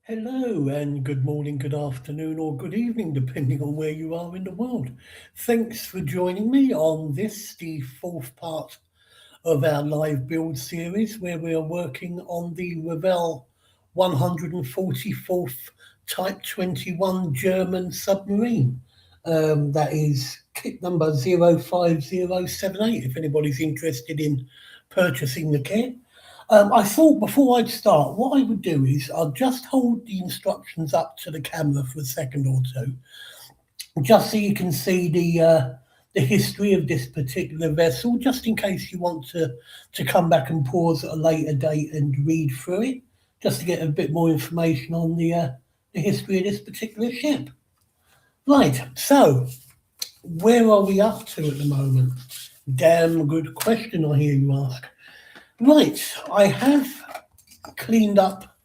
Hello and good morning, good afternoon, or good evening, depending on where you are in the world. Thanks for joining me on this, the fourth part of our live build series, where we are working on the Revell 144th Type 21 German submarine. That is kit number 05078, if anybody's interested in purchasing the kit. I thought before I'd start, what I would do is I'll just hold the instructions up to the camera for a second or two, just so you can see the history of this particular vessel, just in case you want to come back and pause at a later date and read through it, just to get a bit more information on the history of this particular ship. Right, so where are we up to at the moment? Damn good question, I hear you ask. Right, I have cleaned up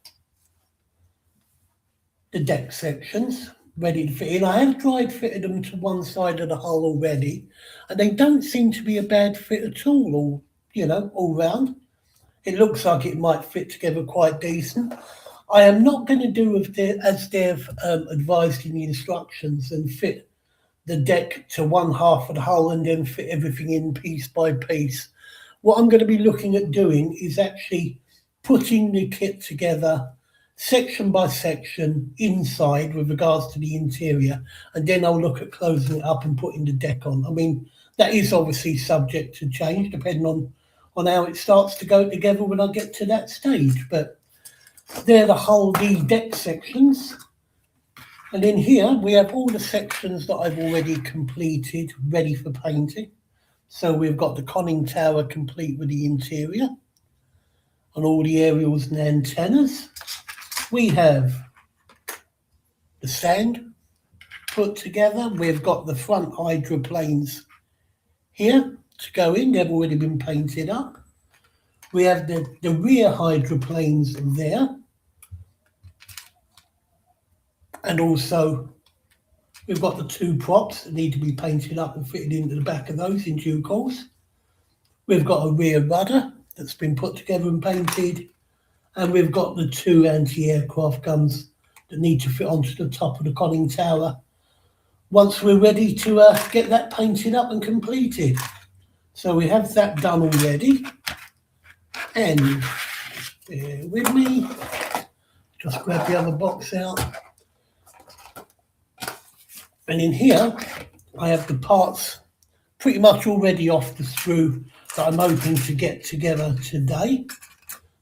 the deck sections, ready to fit in. I have dry fitted them to one side of the hull already, and they don't seem to be a bad fit at all round. It looks like it might fit together quite decent. I am not going to do as they've advised in the instructions and fit the deck to one half of the hull and then fit everything in piece by piece. What I'm going to be looking at doing is actually putting the kit together section by section inside with regards to the interior, and then I'll look at closing it up and putting the deck on. I mean, that is obviously subject to change depending on how it starts to go together when I get to that stage, but they're the deck sections. And then here we have all the sections that I've already completed, ready for painting. So we've got the conning tower complete with the interior and all the aerials and antennas. We have the stand put together. We've got the front hydroplanes here to go in. They've already been painted up. We have the rear hydroplanes there. And also we've got the two props that need to be painted up and fitted into the back of those in due course. We've got a rear rudder that's been put together and painted, and we've got the two anti-aircraft guns that need to fit onto the top of the conning tower once we're ready to get that painted up and completed. So we have that done already, and bear with me, just grab the other box out. And in here, I have the parts pretty much already off the sprue that I'm hoping to get together today.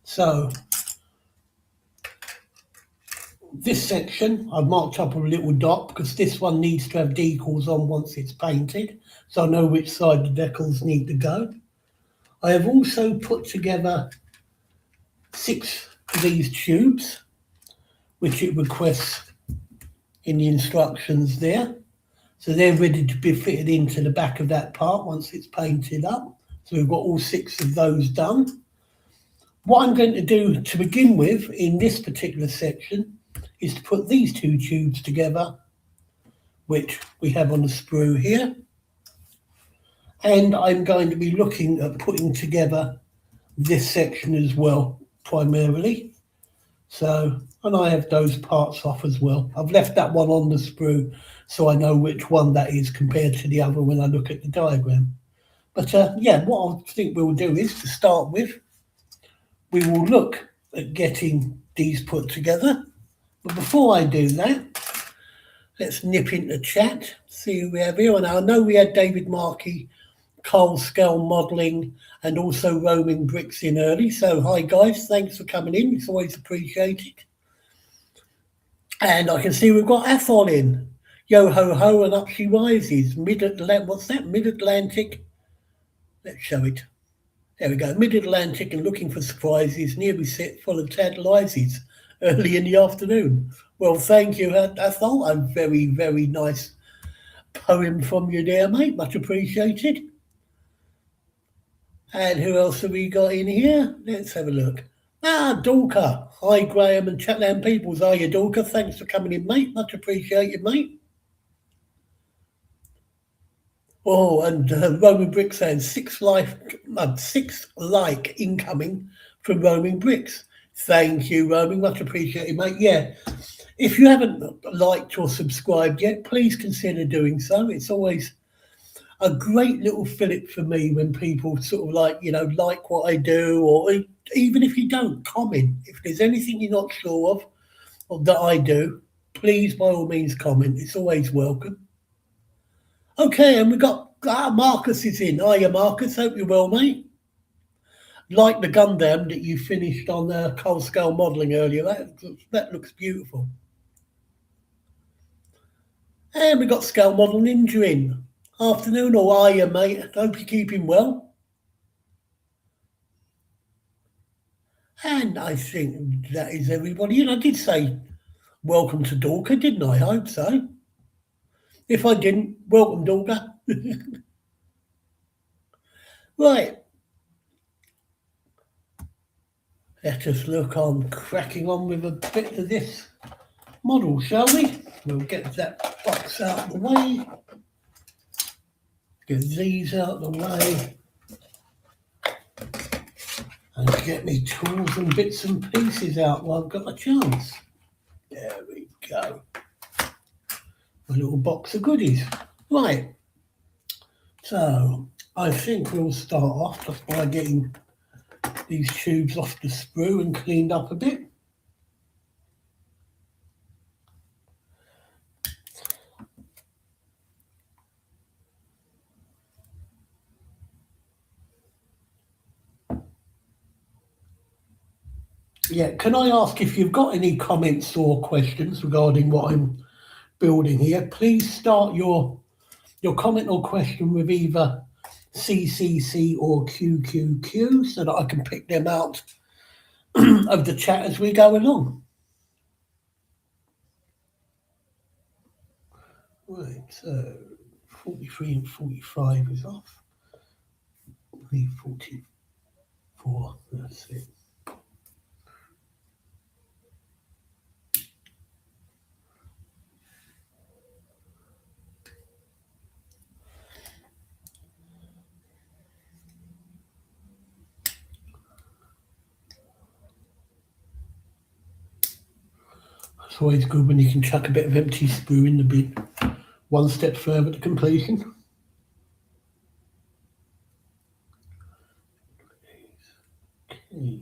So this section I've marked up a little dot because this one needs to have decals on once it's painted, so I know which side the decals need to go. I have also put together 6 of these tubes, which it requests in the instructions there. So they're ready to be fitted into the back of that part once it's painted up. So we've got all 6 of those done. What I'm going to do to begin with in this particular section is to put these 2 tubes together, which we have on the sprue here. And I'm going to be looking at putting together this section as well, primarily. So, and I have those parts off as well. I've left that one on the sprue so I know which one that is compared to the other when I look at the diagram. But yeah, what I think we'll do is, to start with, we will look at getting these put together. But before I do that, let's nip into chat, see who we have here. And I know we had David Markey, Carl Scale Modelling, and also Roaming Bricks in early. So hi guys, thanks for coming in. It's always appreciated. And I can see we've got Athol in. Yo ho ho and up she rises. What's that? Mid-Atlantic. Let's show it. There we go. Mid-Atlantic and looking for surprises. Near we sit full of tantalizes early in the afternoon. Well, thank you, Athol. A very, very nice poem from you there, mate. Much appreciated. And who else have we got in here? Let's have a look. Dorka. Hi, Graham and Chatland Peoples. Are you, Dorka? Thanks for coming in, mate. Much appreciated, mate. Oh, and Roman Bricks saying 6 like incoming from Roaming Bricks. Thank you, Romy. Much appreciated, mate. Yeah, if you haven't liked or subscribed yet, please consider doing so. It's always a great little fillip for me when people sort of like what I do, or even if you don't, comment. If there's anything you're not sure of or that I do, please by all means comment. It's always welcome. Okay, and we got Marcus is in. Hiya, Marcus. Hope you're well, mate. Like the Gundam that you finished on cold scale modelling earlier. That looks beautiful. And we got Scale Model Ninja in. Afternoon, or are you, mate? Hope you're keeping well. And I think that is everybody. And I did say welcome to Dorka, didn't I? I hope so. If I didn't, welcome, Dorka. Right. Let us look on cracking on with a bit of this model, shall we? We'll get that box out of the way. Get these out of the way. And get me tools and bits and pieces out while I've got a chance. There we go. A little box of goodies. Right. So I think we'll start off just by getting these tubes off the sprue and cleaned up a bit. Yeah, can I ask if you've got any comments or questions regarding what I'm building here? Please start your comment or question with either CCC or QQQ so that I can pick them out of the chat as we go along. Right, so 43 and 45 is off. 344, that's it. It's always good when you can chuck a bit of empty sprue in the bin, one step further to completion. Okay.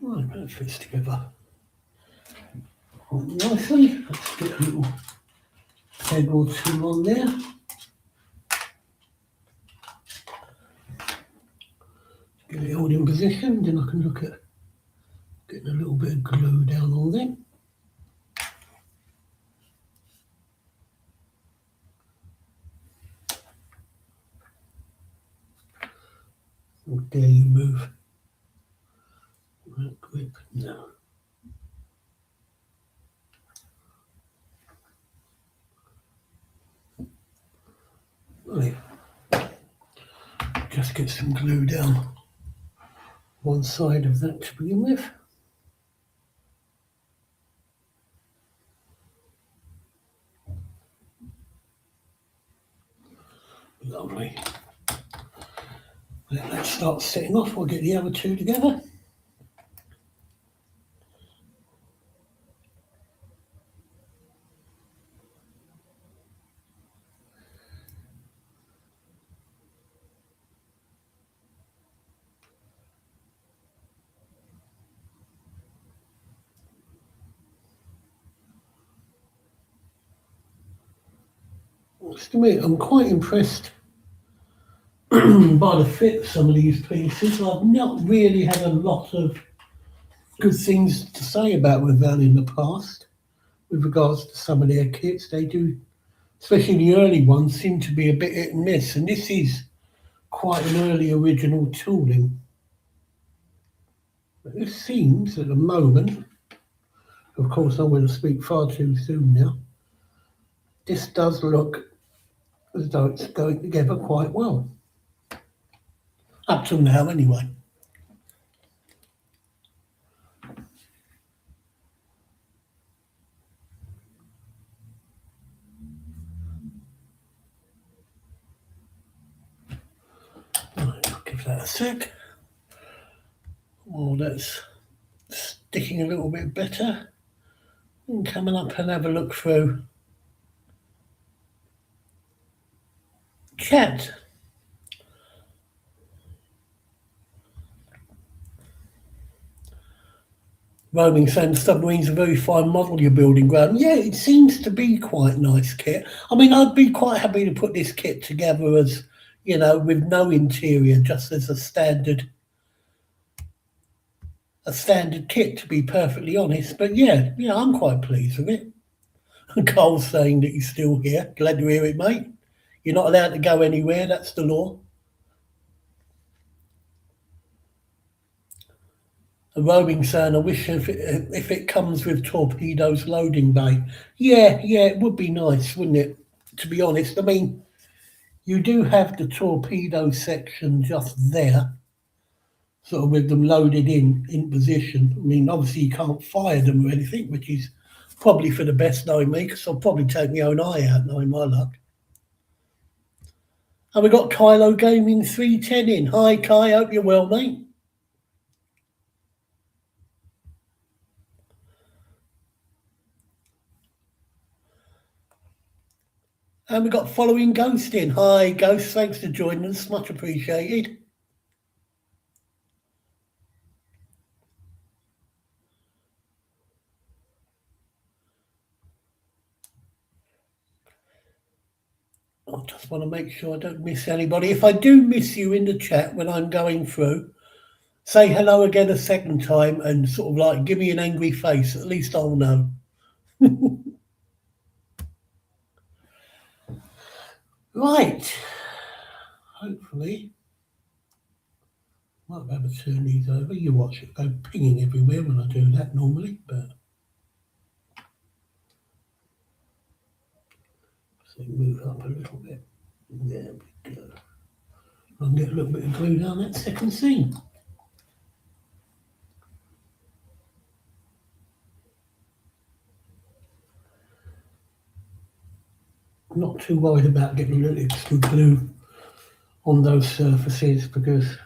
Right, that fits together quite nicely. Let's get a little peg or two on there. Get it all in position, then I can look at getting a little bit of glue down on there. Or dare you move? That grip, no. Right. Just get some glue down one side of that to begin with. Lovely. Let that start setting off. We'll get the other two together. To me, I'm quite impressed by the fit of some of these pieces. I've not really had a lot of good things to say about Revell in the past with regards to some of their kits. They do, especially the early ones, seem to be a bit hit and miss, and this is quite an early original tooling. But it seems at the moment Of course, I'm going to speak far too soon now. This does look as though it's going together quite well. Up till now, anyway. Right, I'll give that a sec. Oh, that's sticking a little bit better. And coming up and have a look through chat. Roaming saying submarine's a very fine model you're building, Graham. Yeah, it seems to be quite nice kit. I mean, I'd be quite happy to put this kit together as, you know, with no interior, just as a standard kit, to be perfectly honest. But yeah, I'm quite pleased with it. And Cole's saying that he's still here. Glad to hear it, mate. You're not allowed to go anywhere, that's the law. A roaming saying, I wish if it comes with torpedoes loading bay. Yeah, it would be nice, wouldn't it? To be honest, I mean, you do have the torpedo section just there, sort of with them loaded in position. I mean, obviously you can't fire them or anything, which is probably for the best, knowing me, because I'll probably take my own eye out, knowing my luck. And we got Kylo Gaming 310 in. Hi, Kai, hope you're well, mate. And we got Following Ghost in. Hi, Ghost, thanks for joining us, much appreciated. I just want to make sure I don't miss anybody. If I do miss you in the chat when I'm going through, say hello again a second time and sort of like give me an angry face. At least I'll know. Right. Hopefully. Might be able to turn these over. You watch it go pinging everywhere when I do that normally, but so move up a little bit. There we go. I'll get a little bit of glue down that second seam. I'm not too worried about getting a little extra glue on those surfaces because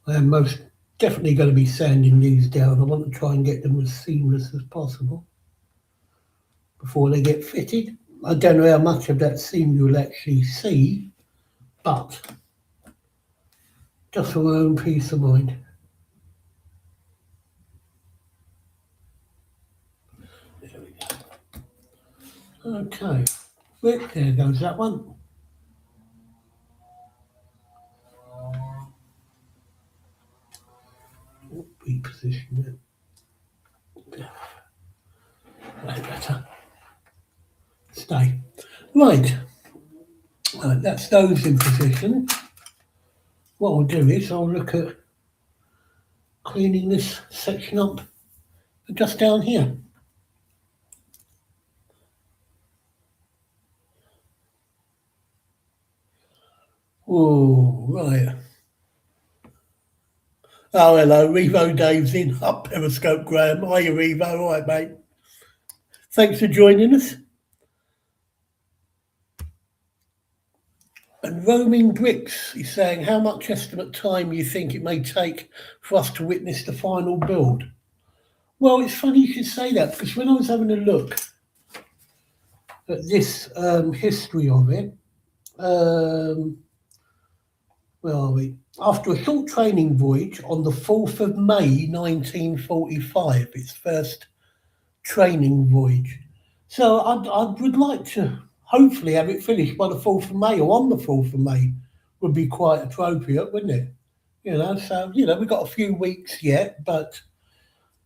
I am most definitely going to be sanding these down. I want to try and get them as seamless as possible before they get fitted. I don't know how much of that seam you'll actually see, but just for my own peace of mind. There we go. Okay, there goes that one. Reposition it. That's better. Stay. Right. That's those in position. What I'll do is I'll look at cleaning this section up just down here. Oh, right. Oh, hello, Revo Dave's in. Up Periscope, Graham. Hiya, Revo. All right, mate. Thanks for joining us. And Roaming Bricks is saying, how much estimate time you think it may take for us to witness the final build? Well, it's funny you should say that, because when I was having a look at this history of it, where are we? After a short training voyage on the 4th of May 1945, its first training voyage. So I would like to hopefully have it finished by the 4th of May or on the 4th of May would be quite appropriate, wouldn't it? So, we've got a few weeks yet, but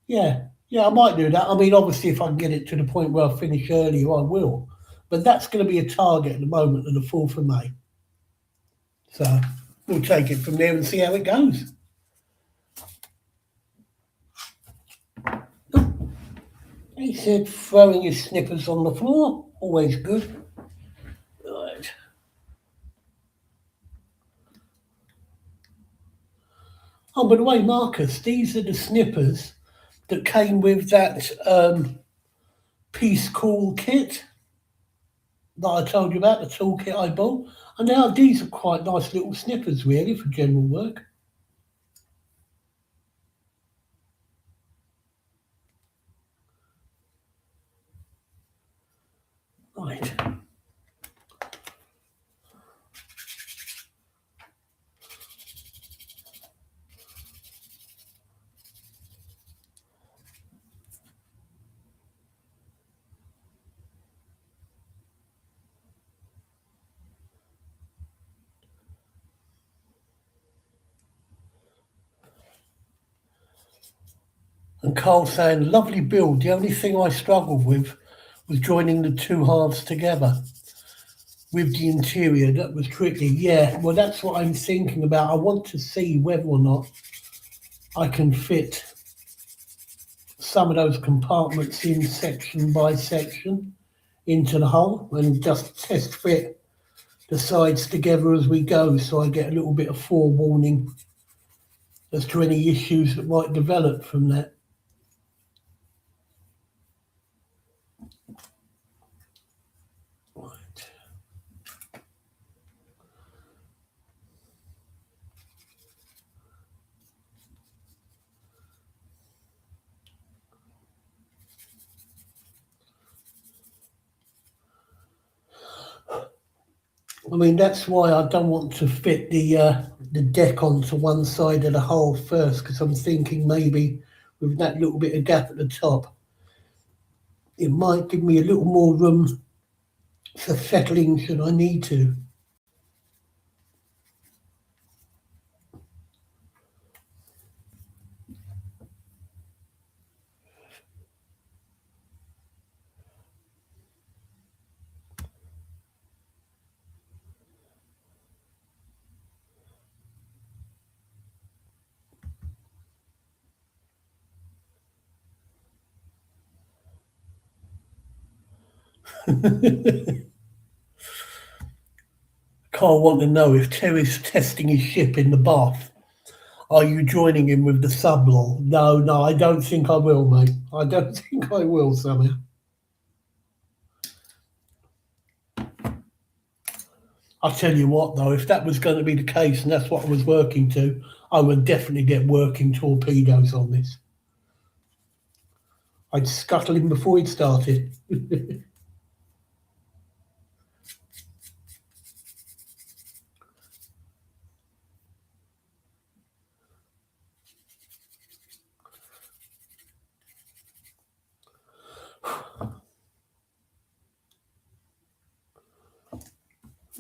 yeah, I might do that. I mean, obviously, if I can get it to the point where I finish earlier, I will. But that's going to be a target at the moment of the 4th of May. So we'll take it from there and see how it goes. He said throwing his snippers on the floor, always good. Right. Oh, by the way, Marcus, these are the snippers that came with that Peace Cool kit that I told you about, the toolkit I bought. And now these are quite nice little snippers, really, for general work. Right. And Carl saying, lovely build. The only thing I struggled with was joining the two halves together with the interior. That was tricky. Yeah, well, that's what I'm thinking about. I want to see whether or not I can fit some of those compartments in section by section into the hull and just test fit the sides together as we go, so I get a little bit of forewarning as to any issues that might develop from that. Right. I mean, that's why I don't want to fit the deck onto one side of the hull first, because I'm thinking maybe with that little bit of gap at the top, it might give me a little more room for settling should I need to. Carl want to know if Terry's testing his ship in the bath. Are you joining him with the sublol? No, I don't think I will, mate. I don't think I will somehow. I'll tell you what, though, if that was going to be the case and that's what I was working to, I would definitely get working torpedoes on this. I'd scuttle him before he'd started.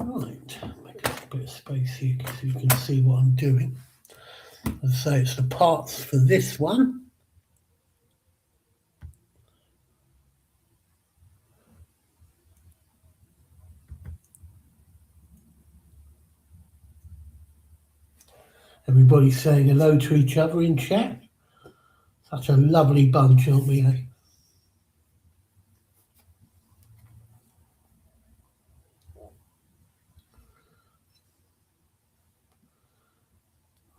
Right, make a bit of space here so you can see what I'm doing. As I say, it's the parts for this one. Everybody's saying hello to each other in chat. Such a lovely bunch, aren't we? Eh?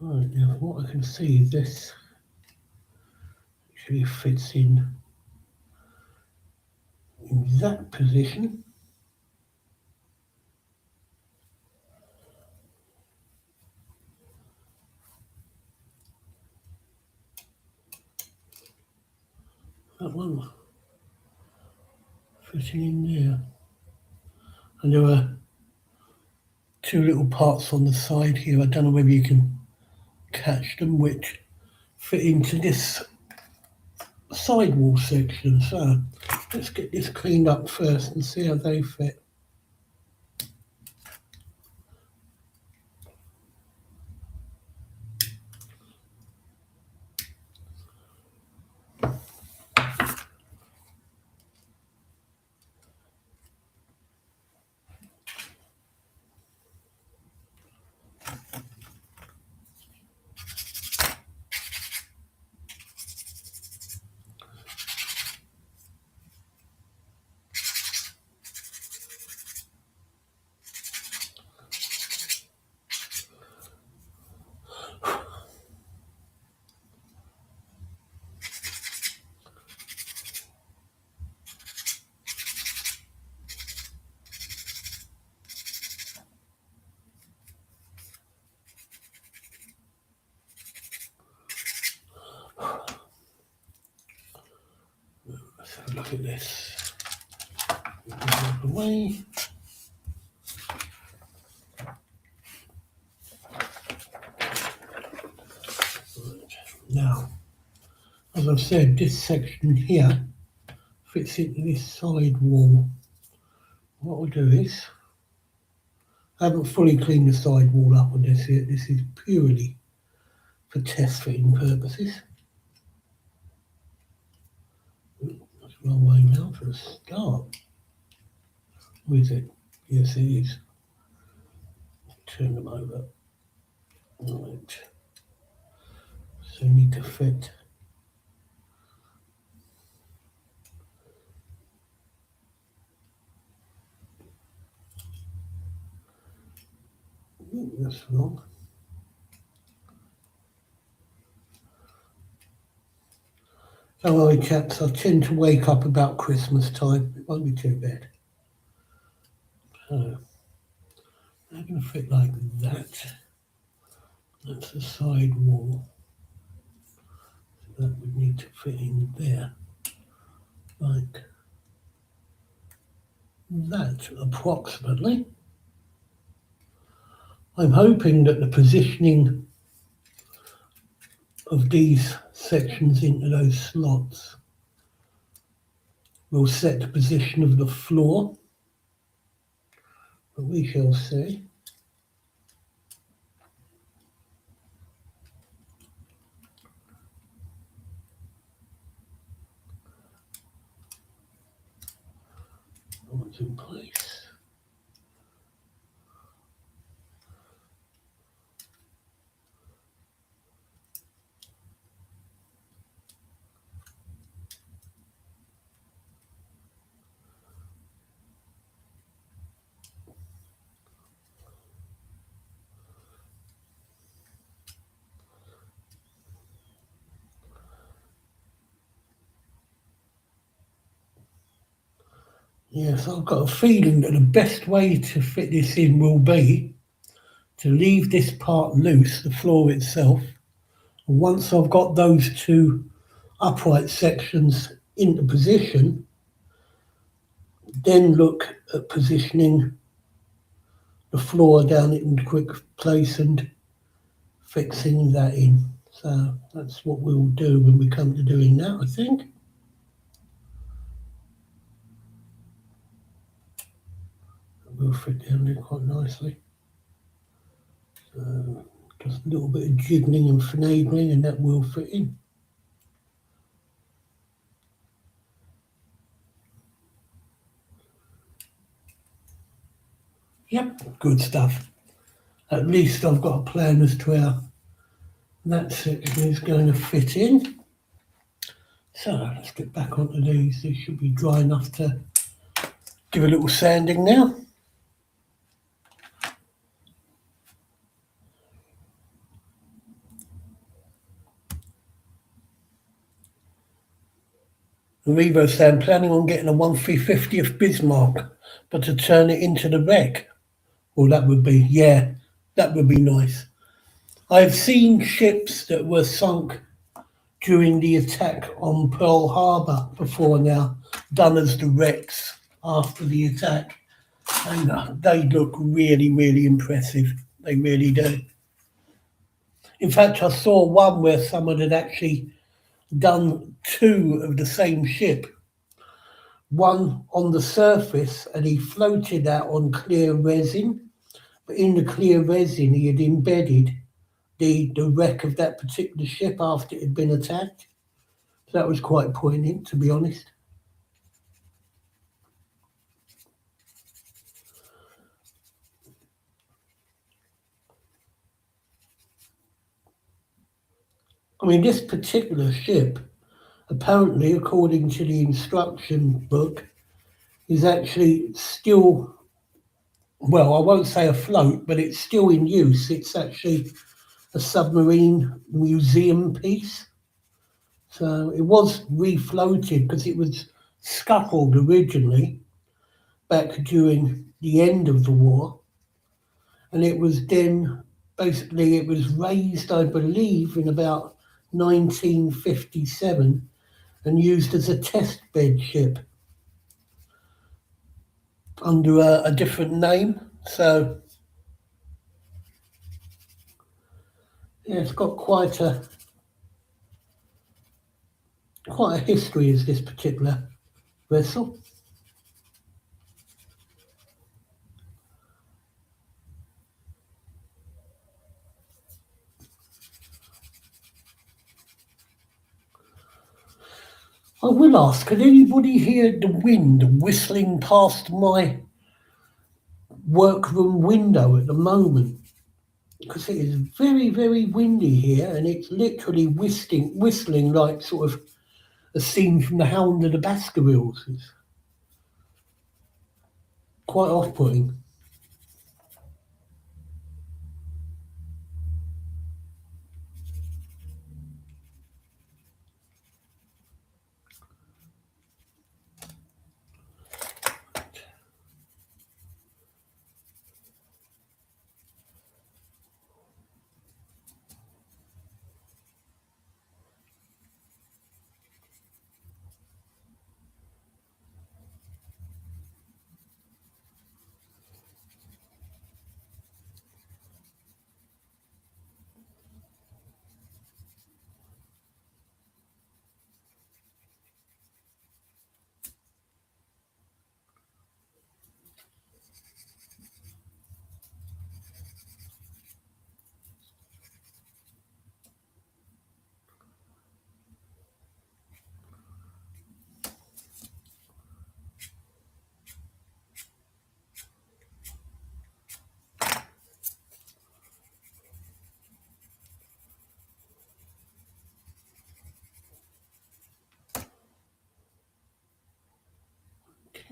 Right, now what I can see is this actually fits in that position. That one fitting in there. And there are two little parts on the side here. I don't know whether you can catch them, which fit into this sidewall section. So let's get this cleaned up first and see how they fit. Let's have a look at this. Move away. Now, as I've said, this section here fits into this side wall. What we'll do is, I haven't fully cleaned the side wall up on this yet. This is purely for test fitting purposes. That's the wrong way now for a start. Or is it? Yes, it is. Turn them over. Right. So you need to fit. Ooh, that's wrong. Don't worry, chaps. I tend to wake up about Christmas time. It won't be too bad. So, they're going to fit like that. That's the side wall. So that would need to fit in there. Like that, approximately. I'm hoping that the positioning of these sections into those slots will set the position of the floor, but we shall see. What's in place? Yes, I've got a feeling that the best way to fit this in will be to leave this part loose, the floor itself. And once I've got those two upright sections into position, then look at positioning the floor down in a quick place and fixing that in. So that's what we'll do when we come to doing that, I think. Will fit down there quite nicely. So just a little bit of jiggling and finagling and that will fit in. Yep, good stuff. At least I've got a plan as to how that section is going to fit in. So let's get back onto these. They should be dry enough to give a little sanding now. Revell said, planning on getting a 1/350th Bismarck, but to turn it into the wreck. Well, that would be, yeah, that would be nice. I've seen ships that were sunk during the attack on Pearl Harbor before now, done as the wrecks after the attack. And they look really, really impressive. They really do. In fact, I saw one where someone had actually done two of the same ship. One on the surface, and he floated out on clear resin. But in the clear resin, he had embedded the wreck of that particular ship after it had been attacked. So that was quite poignant, to be honest. I mean, this particular ship, apparently, according to the instruction book, is actually still, well, I won't say afloat, but it's still in use. It's actually a submarine museum piece. So it was refloated because it was scuttled originally back during the end of the war. And it was then, basically, it was raised, I believe, in about 1957 and used as a test bed ship under a different name. So yeah, it's got quite a history as this particular vessel. I will ask, can anybody hear the wind whistling past my workroom window at the moment? Because it is very, very windy here, and it's literally whistling like sort of a scene from The Hound of the Baskervilles. It's quite off-putting.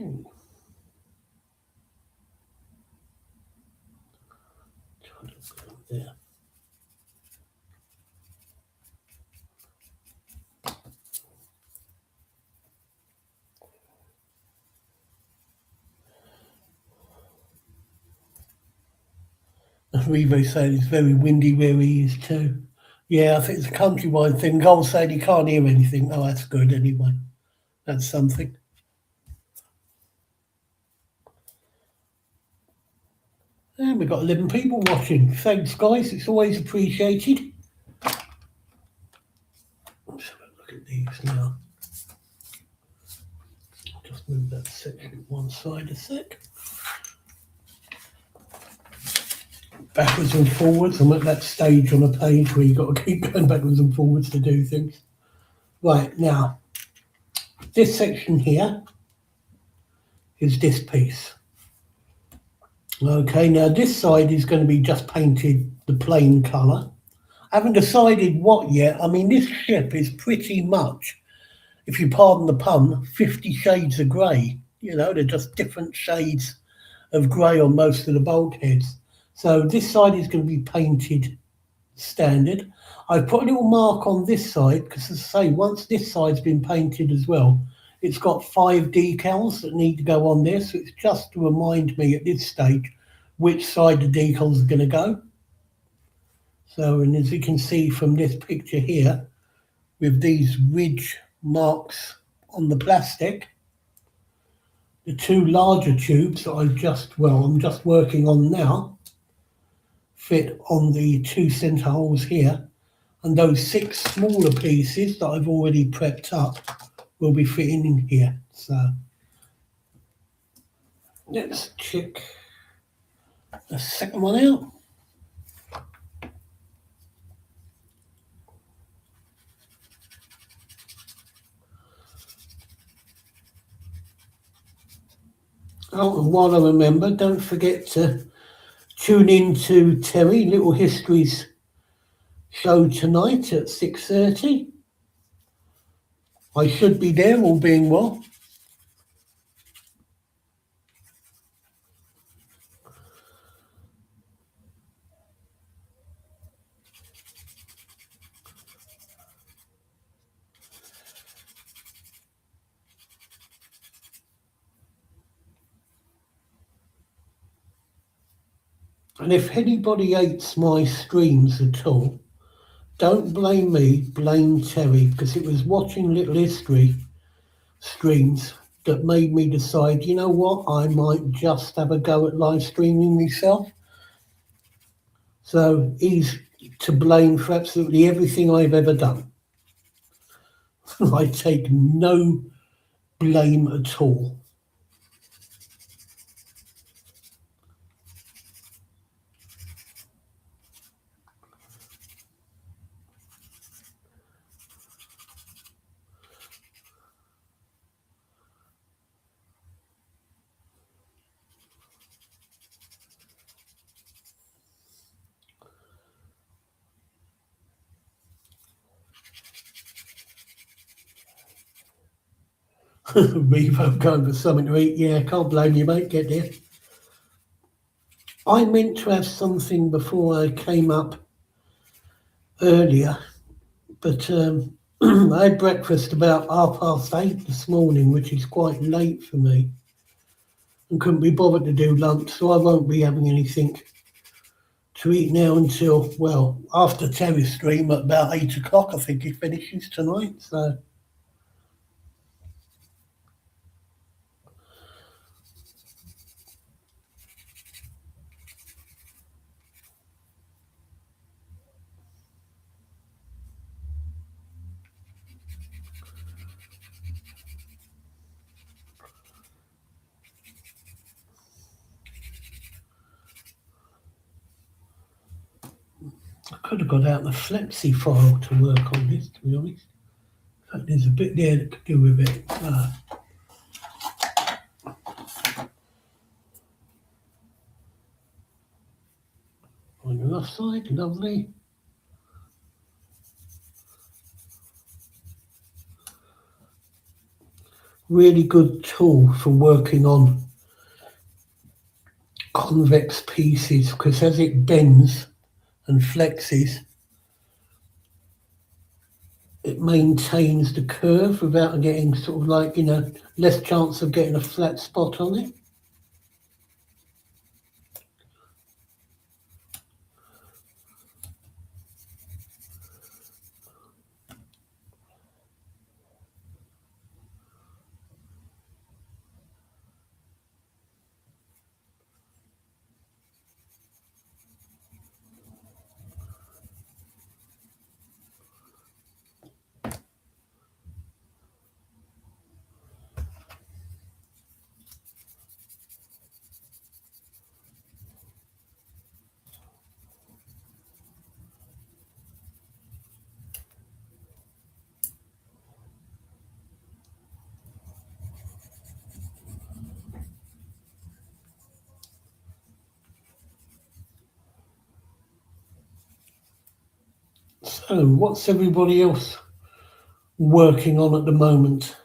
Okay. Try to put it there. Revell said it's very windy where he is too. Yeah, I think it's a countrywide thing. Cole said he can't hear anything. Oh, that's good anyway. That's something. And we've got 11 people watching. Thanks, guys. It's always appreciated. Let's have a look at these now. Just move that section one side a sec. Backwards and forwards. I'm at that stage on a page where you've got to keep going backwards and forwards to do things. Right, now, this section here is this piece. Okay, now this side is going to be just painted the plain colour. I haven't decided what yet. I mean, this ship is pretty much, if you pardon the pun, 50 shades of grey. You know, they're just different shades of grey on most of the bulkheads. So this side is going to be painted standard. I've put a little mark on this side because, as I say, once this side's been painted as well, it's got 5 decals that need to go on there. So it's just to remind me at this stage which side the decals are going to go. So, and as you can see from this picture here, with these ridge marks on the plastic, the 2 larger tubes that I'm just working on now, fit on the 2 centre holes here, and those 6 smaller pieces that I've already prepped up will be fitting in here. So let's check the second one out. Oh, and while I remember, don't forget to tune in to Terry Little Histories show tonight at 6:30. I should be there, all being well. And if anybody hates my streams at all, Don't blame me, blame Terry, because it was watching little history streams that made me decide, you know what, I might just have a go at live streaming myself. So he's to blame for absolutely everything I've ever done. I take no blame at all. Revo going for something to eat. Yeah, can't blame you, mate. Get there. I meant to have something before I came up earlier, but I had breakfast about 8:30 this morning, which is quite late for me, and couldn't be bothered to do lunch, so I won't be having anything to eat now until, well, after Terry's stream at about 8 o'clock, I think he finishes tonight, so. I could have got out the Flexi file to work on this, to be honest. In fact, there's a bit there that could do with it. On the left side, lovely. Really good tool for working on convex pieces, because as it bends and flexes, it maintains the curve without getting sort of like, less chance of getting a flat spot on it. So what's everybody else working on at the moment?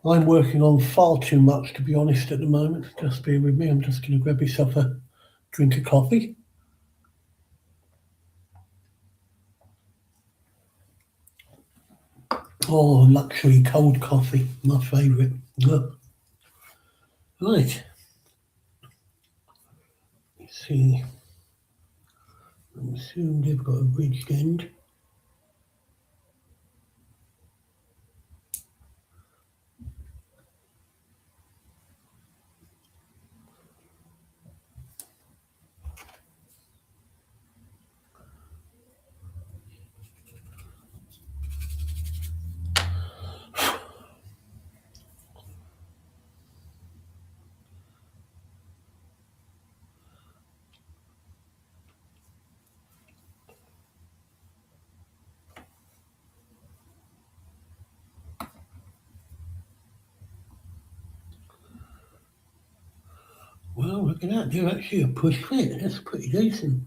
I'm working on far too much, to be honest, at the moment. Just bear with me. I'm just going to grab myself a drink of coffee. Oh, luxury cold coffee, my favourite. Right. Let's see. I'm assuming they've got a ridged end. Well, look at that. They're actually a push fit. That's pretty decent.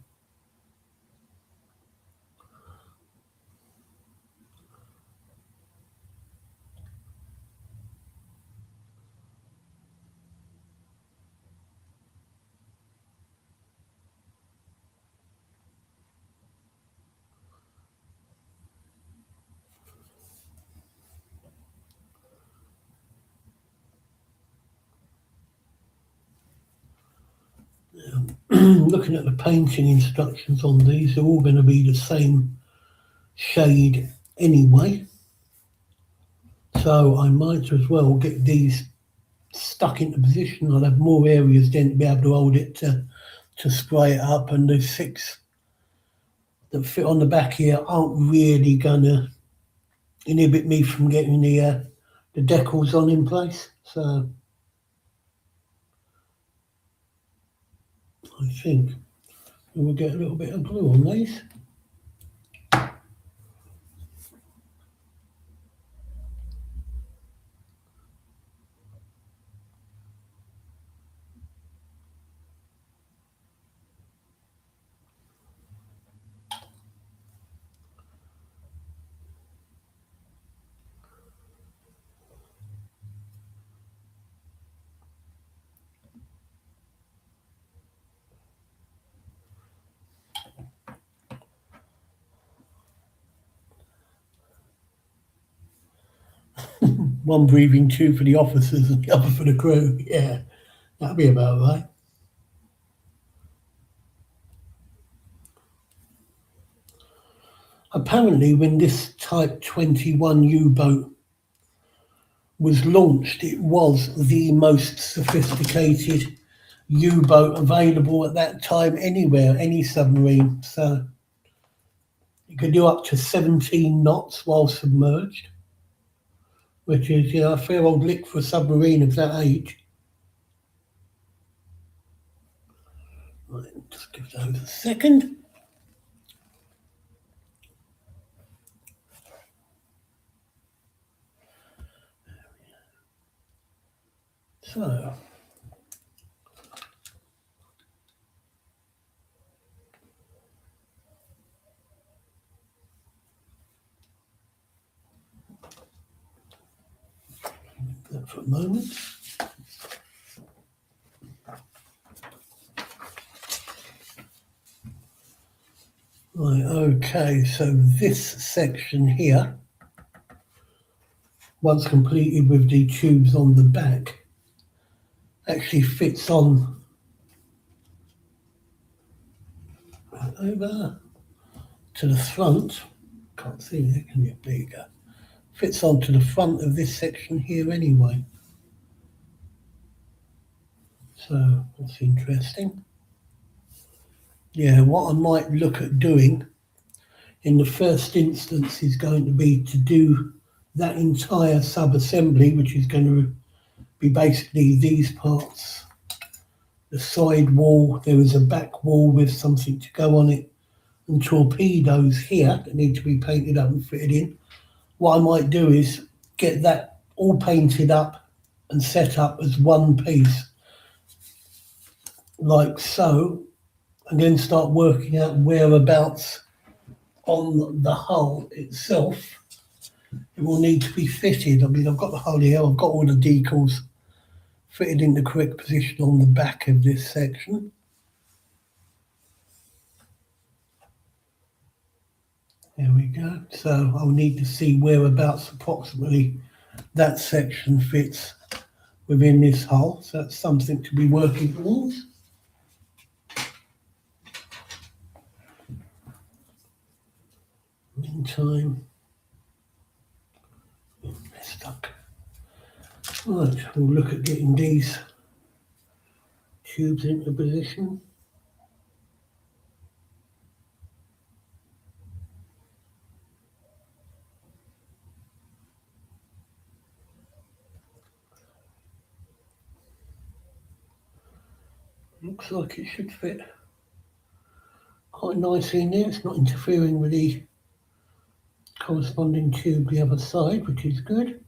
looking at the painting instructions on these, they're all going to be the same shade anyway. So I might as well get these stuck into position. I'll have more areas then to be able to hold it to spray it up, and the 6 that fit on the back here aren't really going to inhibit me from getting the decals on in place. So I think we'll get a little bit of glue on these. One breathing tube for the officers and the other for the crew. Yeah, that'll be about right. Apparently, when this Type 21 U-boat was launched, it was the most sophisticated U-boat available at that time anywhere, any submarine. So it could do up to 17 knots while submerged, which is, a fair old lick for a submarine of that age. Right, just give those a second. So that for a moment. Right, okay, so this section here, once completed with the tubes on the back, actually fits on right over to the front. Can't see it, can you? There you go. Fits onto the front of this section here anyway. So that's interesting. Yeah, what I might look at doing in the first instance is going to be to do that entire sub-assembly, which is going to be basically these parts. The side wall, there is a back wall with something to go on it, and torpedoes here that need to be painted up and fitted in. What I might do is get that all painted up and set up as one piece, like so, and then start working out whereabouts on the hull itself it will need to be fitted. I mean, I've got the hull here, I've got all the decals fitted in the correct position on the back of this section. There we go. So I'll need to see whereabouts approximately that section fits within this hull. So that's something to be working towards. Meantime, they're stuck. Right, we'll look at getting these tubes into position. Looks like it should fit quite nicely in there. It's not interfering with the corresponding tube the other side, which is good.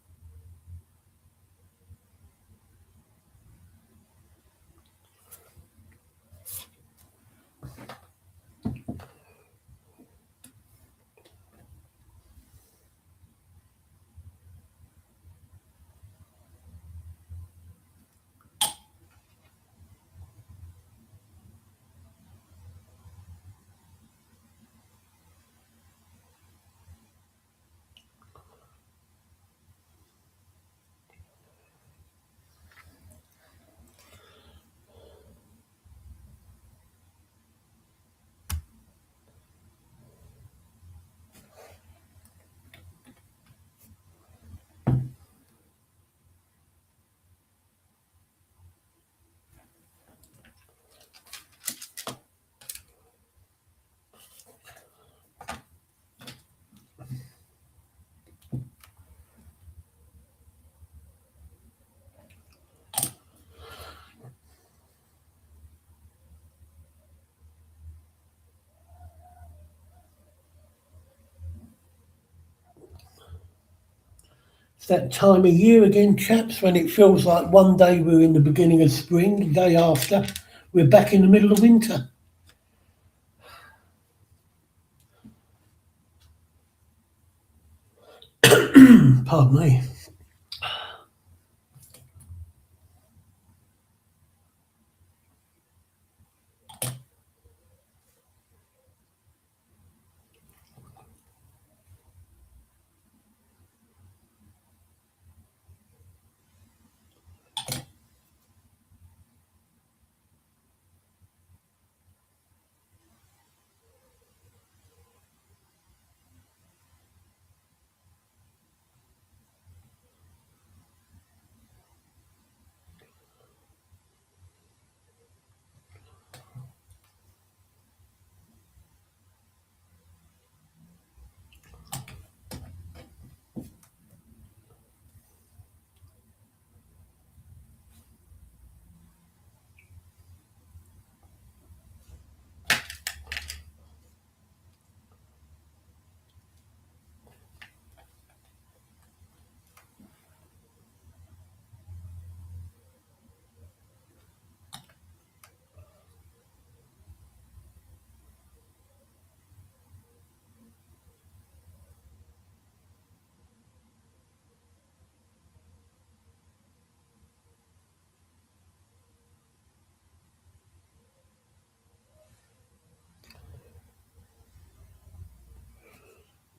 It's that time of year again, chaps, when it feels like one day we're in the beginning of spring, the day after we're back in the middle of winter. Pardon me.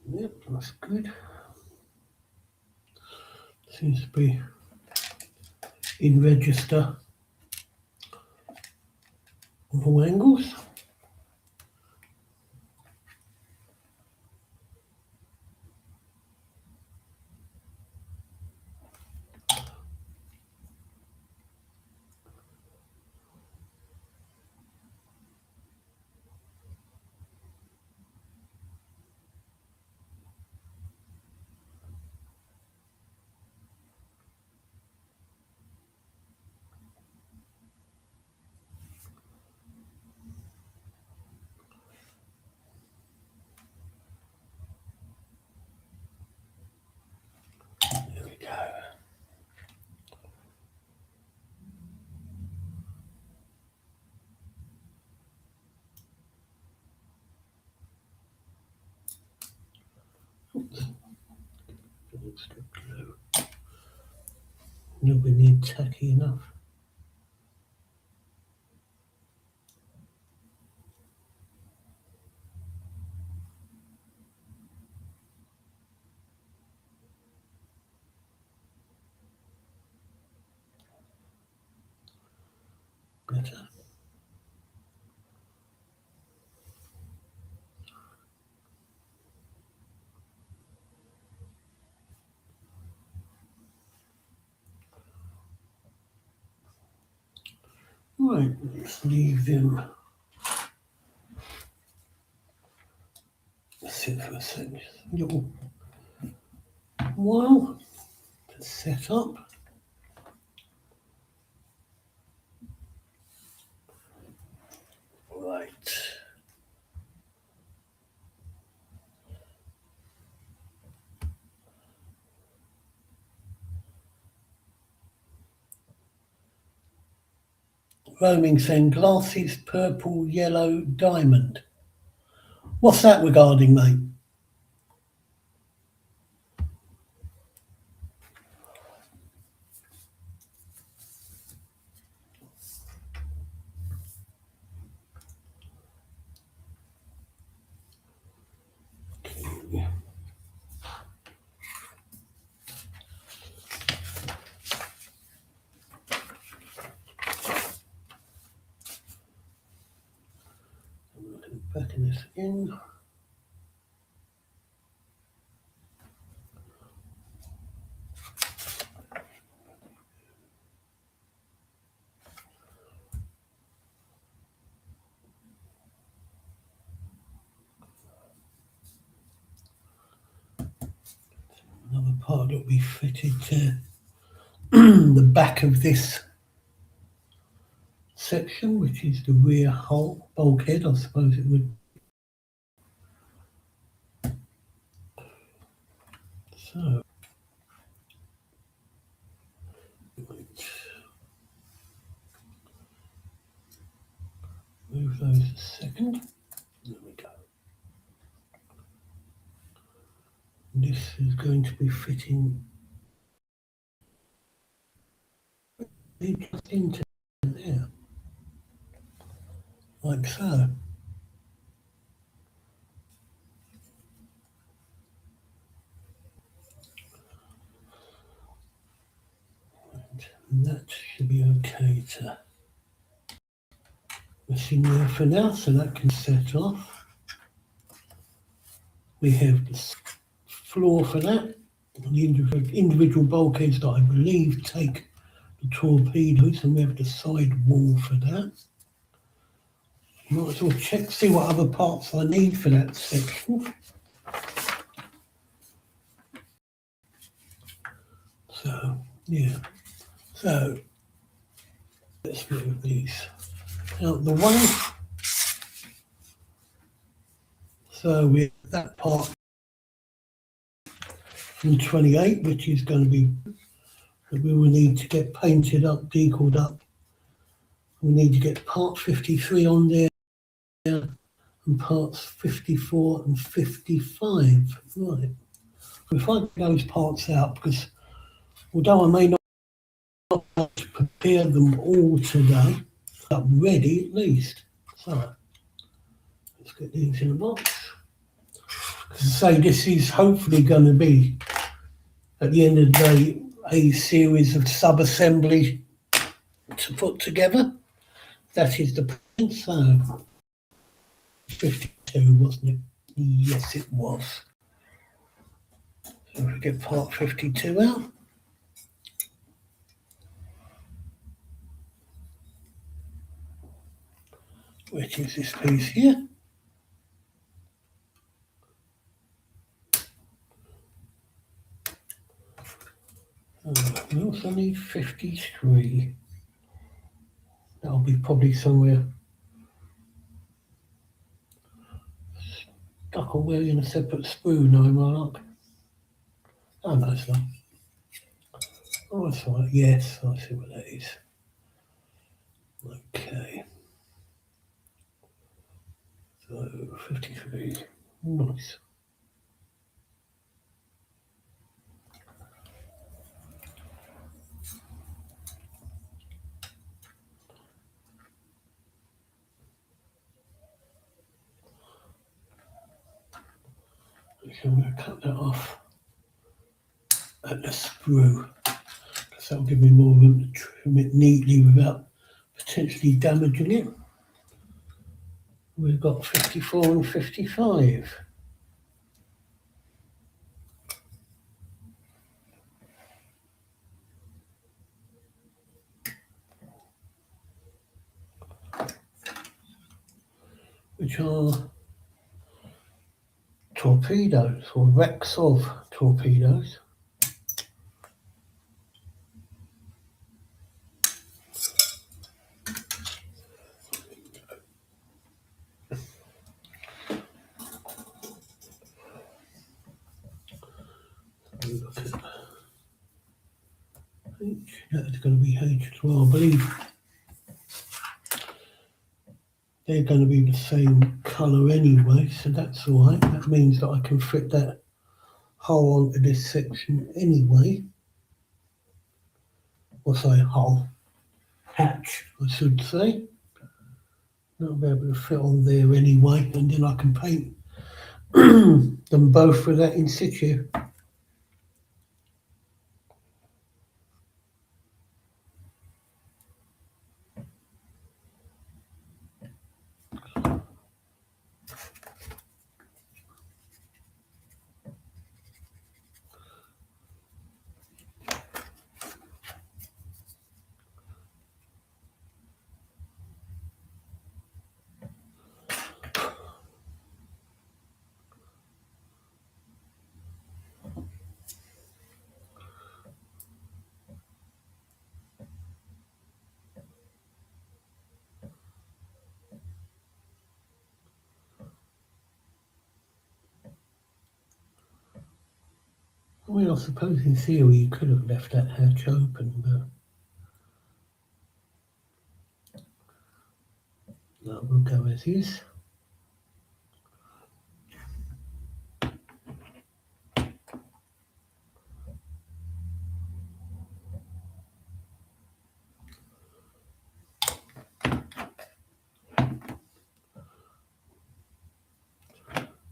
Yep, that's good. Seems to be in register on all angles. There we go. Oops. Extra glue. Nowhere near tacky enough. Better. Right, let's leave them sit for a second. Little while to set up. Right. Roaming saying glasses, purple, yellow, diamond. What's that regarding, mate? Okay. Back in this in. Another part that will be fitted to the back of this section, which is the rear hull bulkhead, I suppose it would. So Move those a second. There we go. This is going to be fitting just into there, like so. And that should be okay to that's in there for now, so that can set off. We have the floor for that. The individual bulkheads that I believe take the torpedoes, and we have the side wall for that. Might as well check, see what other parts I need for that section. So, yeah. So, let's move these out the way. So we have that part from 28, which is going to be, that we will need to get painted up, decaled up. We need to get part 53 on there and parts 54 and 55. Right. If I get those parts out, because although I may not have to prepare them all today, but ready at least. So let's get these in a box. Say this is hopefully going to be, at the end of the day, a series of sub-assembly to put together. That is the plan. So 52, wasn't it? Yes, it was. So if we get part 52 out, which is this piece here. We also need 53. That'll be probably somewhere stuck away in a separate sprue, no, Mark. Oh, no, it's not. Oh, that's right. Yes, I see what that is. Okay. So 53. Nice. So I'm going to cut that off at the sprue, because that'll give me more room to trim it neatly without potentially damaging it. We've got 54 and 55. Which are torpedoes, or wrecks of torpedoes. Look at H, that's going to be H as well, I believe. They're going to be the same colour anyway, so that's all right. That means that I can fit that hole onto this section anyway. Or say hole, hatch, I should say. That'll be able to fit on there anyway, and then I can paint them both with that in situ. I mean, I suppose in theory you could have left that hatch open, but That will go as is.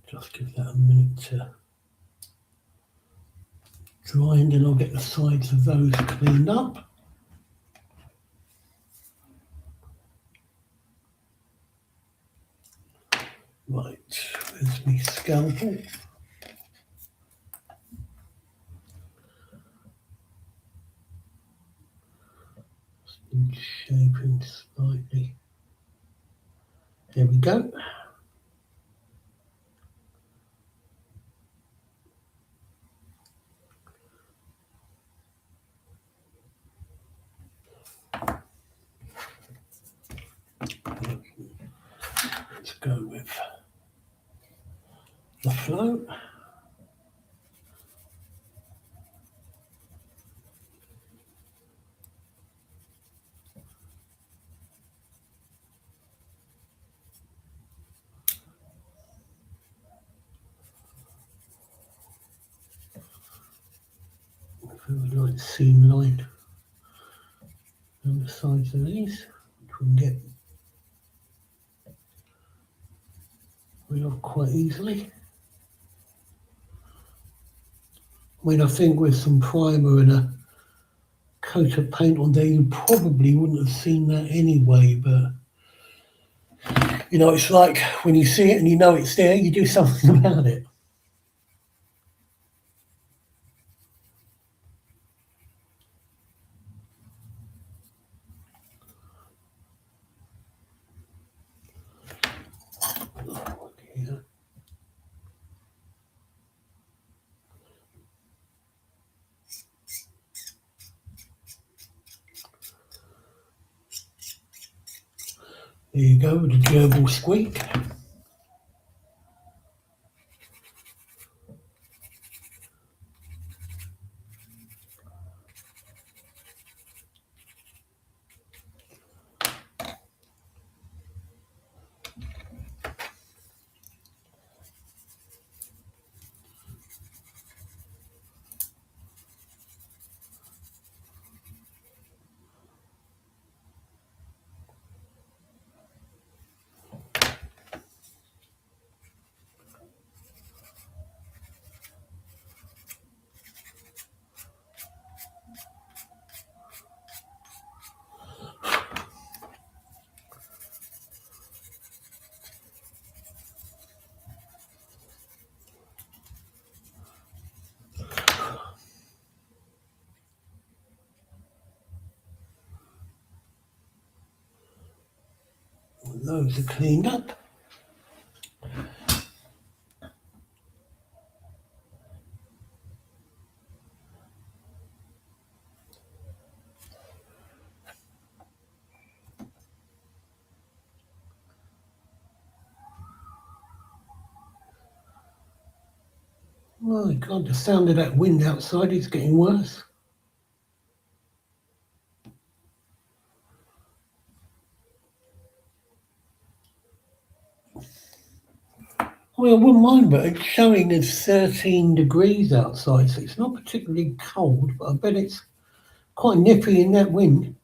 Just give that a minute to dry, and then I'll get the sides of those cleaned up. Right, there's my scalpel. Shaping slightly. There we go. Let's go with the float. With a nice seam line on the sides of these, which we can get rid of quite easily. I mean, I think with some primer and a coat of paint on there, you probably wouldn't have seen that anyway, but you know, it's like when you see it and you know it's there, you do something about it. Yeah. There you go, with the gerbil squeak. Those are cleaned up. My God, the sound of that wind outside is getting worse. I mean, I wouldn't mind, but it's showing as 13 degrees outside, so it's not particularly cold, but I bet it's quite nippy in that wind.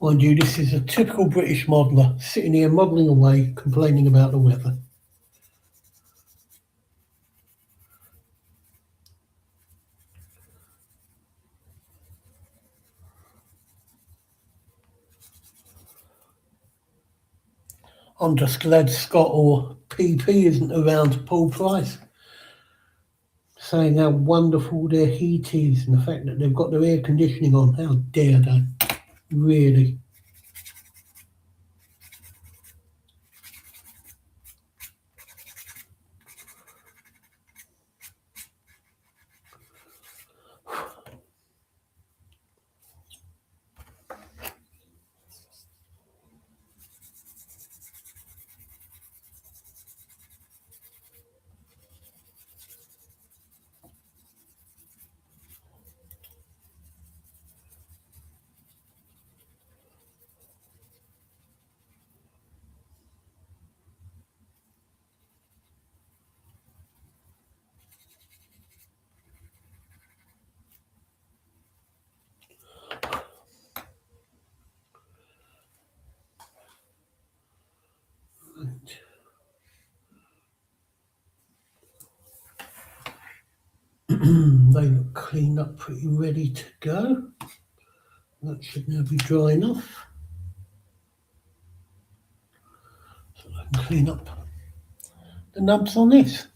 Mind you, this is a typical British modeller, sitting here modelling away, complaining about the weather. I'm just glad Scott or PP isn't around to Paul Price, saying how wonderful their heat is and the fact that they've got their air conditioning on. How dare they? Really. They look cleaned up, pretty ready to go. That should now be dry enough. So I can clean up the nubs on this.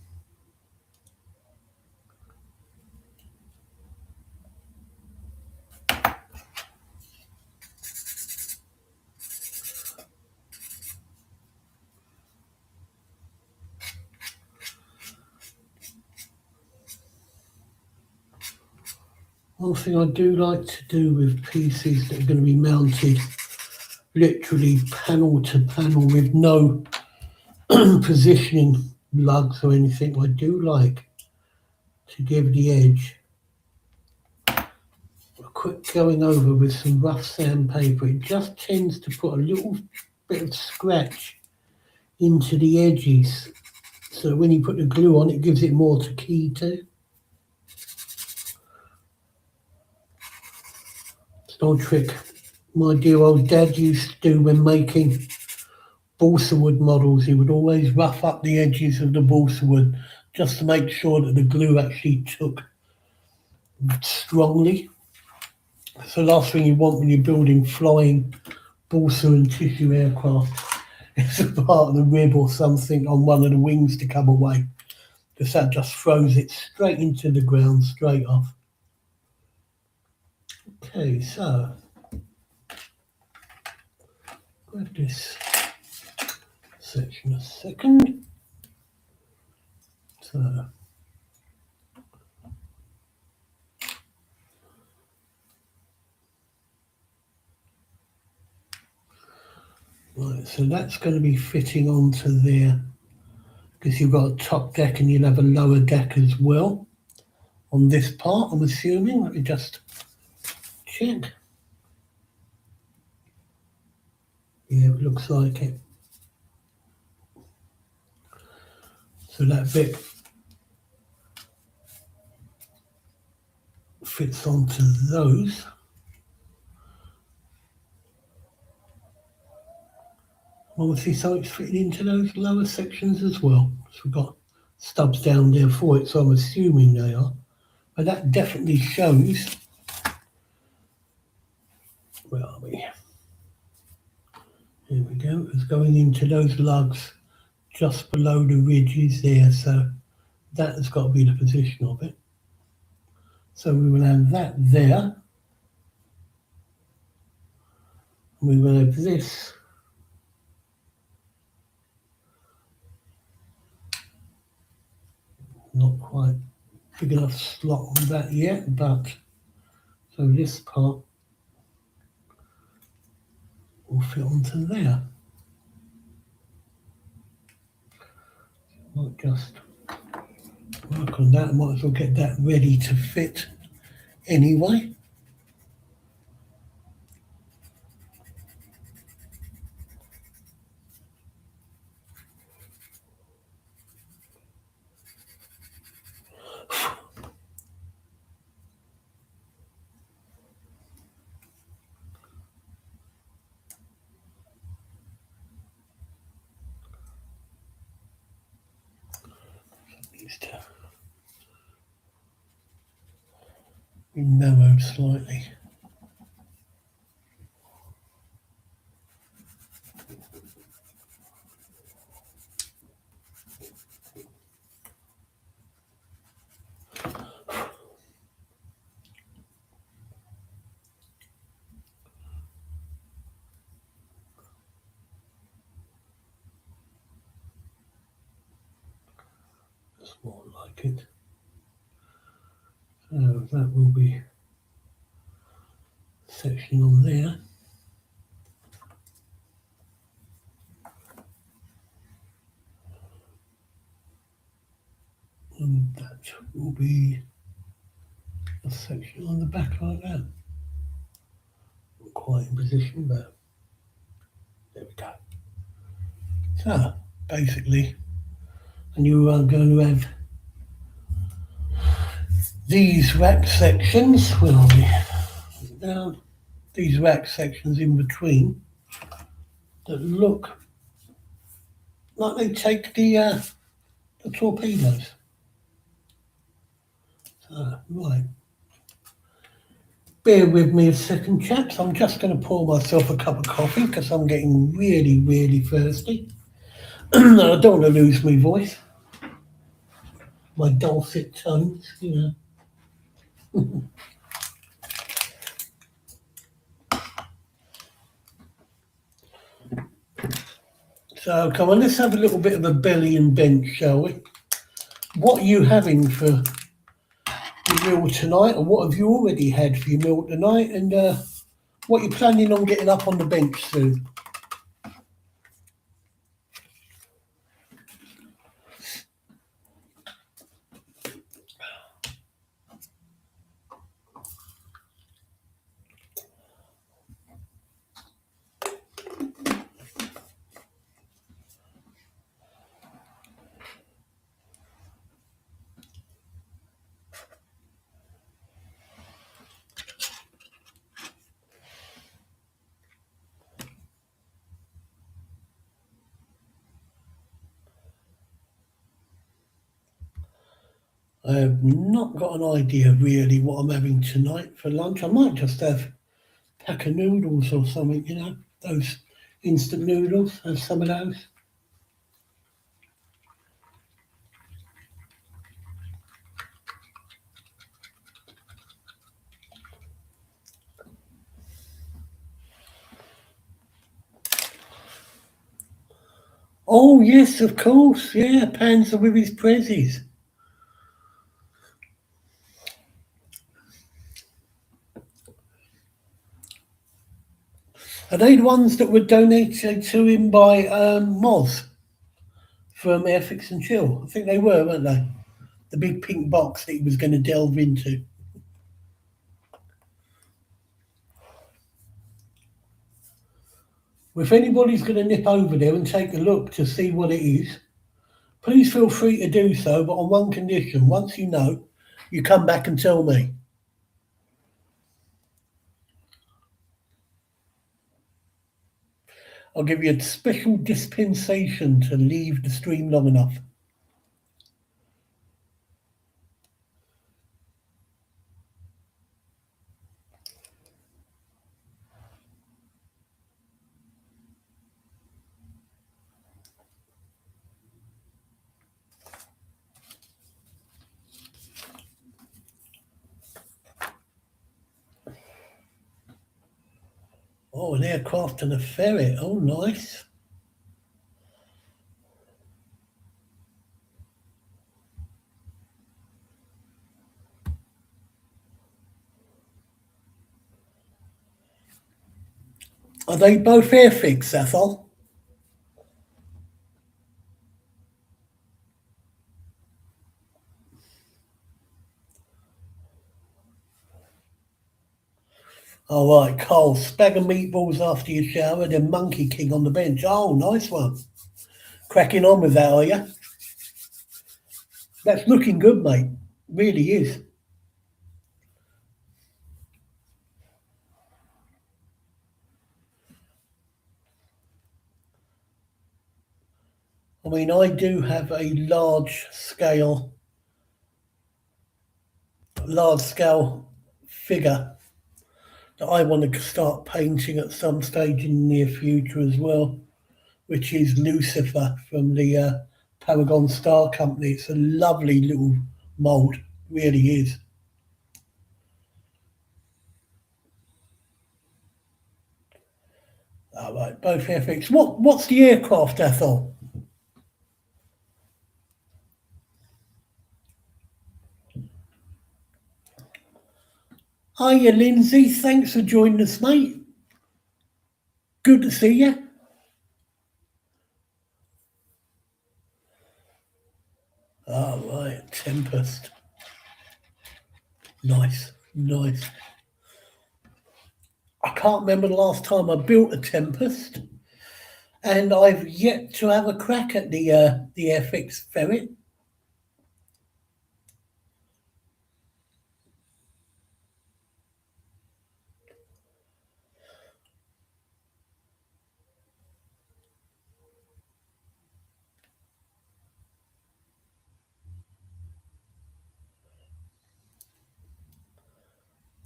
One thing I do like to do with pieces that are going to be mounted literally panel to panel with no positioning lugs or anything, I do like to give the edge a quick going over with some rough sandpaper. It just tends to put a little bit of scratch into the edges, so when you put the glue on, it gives it more to key to. It's an old trick my dear old dad used to do when making balsa wood models. He would always rough up the edges of the balsa wood just to make sure that the glue actually took strongly. It's the last thing you want when you're building flying balsa and tissue aircraft. It's a part of the rib or something on one of the wings to come away, because that just throws it straight into the ground, straight off. Okay, so grab this section a second. So right, so that's going to be fitting onto there, because you've got a top deck and you'll have a lower deck as well on this part, I'm assuming. Let me just check. Yeah, it looks like it. So that bit fits onto those. Obviously, so it's fitting into those lower sections as well. So we've got stubs down there for it, so I'm assuming they are. But that definitely shows. Where are we? Here we go. It's going into those lugs just below the ridges there, so that has got to be the position of it. So we will have that there. We will have this. Not quite big enough slot on that yet, but so this part will fit onto there. Might just work on that. Might as well get that ready to fit anyway. Needs to be narrowed slightly. That's more like it. So that will be a section on there. And that will be a section on the back like that. Not quite in position, but there we go. So basically, and you are going to have these rack sections, where are we? Down. These rack sections in between that look like they take the torpedoes. Right. Bear with me a second, chaps. I'm just going to pour myself a cup of coffee because I'm getting really, really thirsty. I don't want to lose my voice, my dulcet tones, you know. So, come on, let's have a little bit of a belly and bench, shall we? What are you having for your meal tonight, or what have you already had for your meal tonight, and what you're planning on getting up on the bench soon? I have not got an idea really what I'm having tonight for lunch. I might just have a pack of noodles or something, you know, those instant noodles, have some of those. Oh, yes, of course, yeah, Panzer with his prezzies. Are they the ones that were donated to him by Moz from Airfix and Chill? I think they were, weren't they? The big pink box that he was going to delve into. Well, if anybody's going to nip over there and take a look to see what it is, please feel free to do so, but on one condition. Once you know, you come back and tell me. I'll give you a special dispensation to leave the stream long enough. Oh, an aircraft and a ferret. Oh, nice. Are they both airfix, Ethel? All right, Cole. Spag and meatballs after your shower, then Monkey King on the bench. Oh, nice one. Cracking on with that, are you? That's looking good, mate. Really is. I mean, I do have a large scale figure that I want to start painting at some stage in the near future as well, which is Lucifer from the Paragon Star Company. It's a lovely little mould, really is. All right, both FX. What's the aircraft, Ethel? Hiya, Lindsay. Thanks for joining us, mate. Good to see you. All right, Tempest. Nice, nice. I can't remember the last time I built a Tempest, and I've yet to have a crack at the Airfix ferret.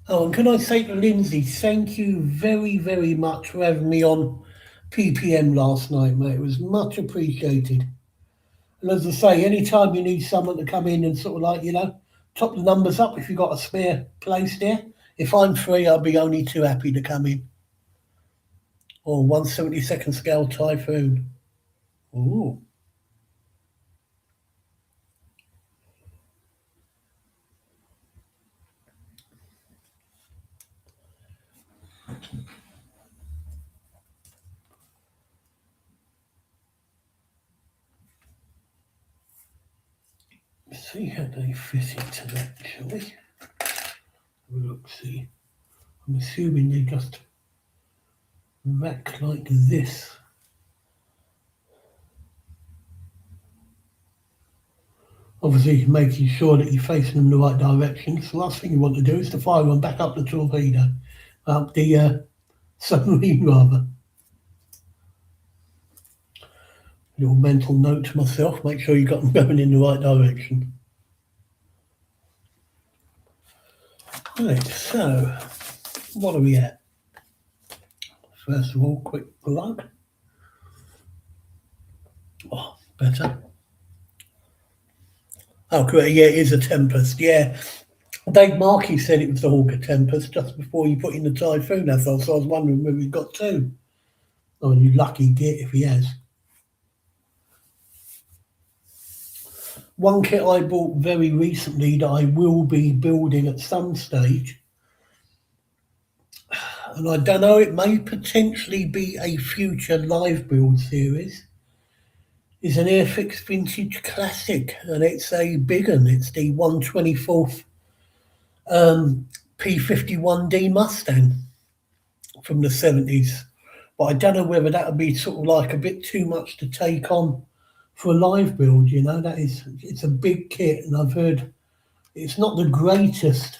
Oh, and can I say to Lindsay, thank you very, very much for having me on PPM last night, mate. It was much appreciated. And as I say, anytime you need someone to come in and sort of like, top the numbers up if you've got a spare place there. If I'm free, I'll be only too happy to come in. Or 1/72nd scale Typhoon. Ooh. See how they fit into that, shall we? Have a look, see. I'm assuming they just rack like this. Obviously, making sure that you're facing them the right direction. So the last thing you want to do is to fire them back up the torpedo, up the submarine rather. Little mental note to myself, make sure you got them going in the right direction. Right, so what are we at? First of all, quick plug. Oh, better. Oh, correct. Yeah, it is a Tempest. Yeah. Dave Markey said it was the Hawker Tempest just before you put in the Typhoon, that's all. So I was wondering whether he got two. Oh, you lucky git if he has. One kit I bought very recently that I will be building at some stage, and I don't know, it may potentially be a future live build series, is an Airfix Vintage Classic, and it's a big one. It's the 1/24th P51D Mustang from the 70s. But I don't know whether that would be sort of like a bit too much to take on for a live build, it's a big kit, and I've heard it's not the greatest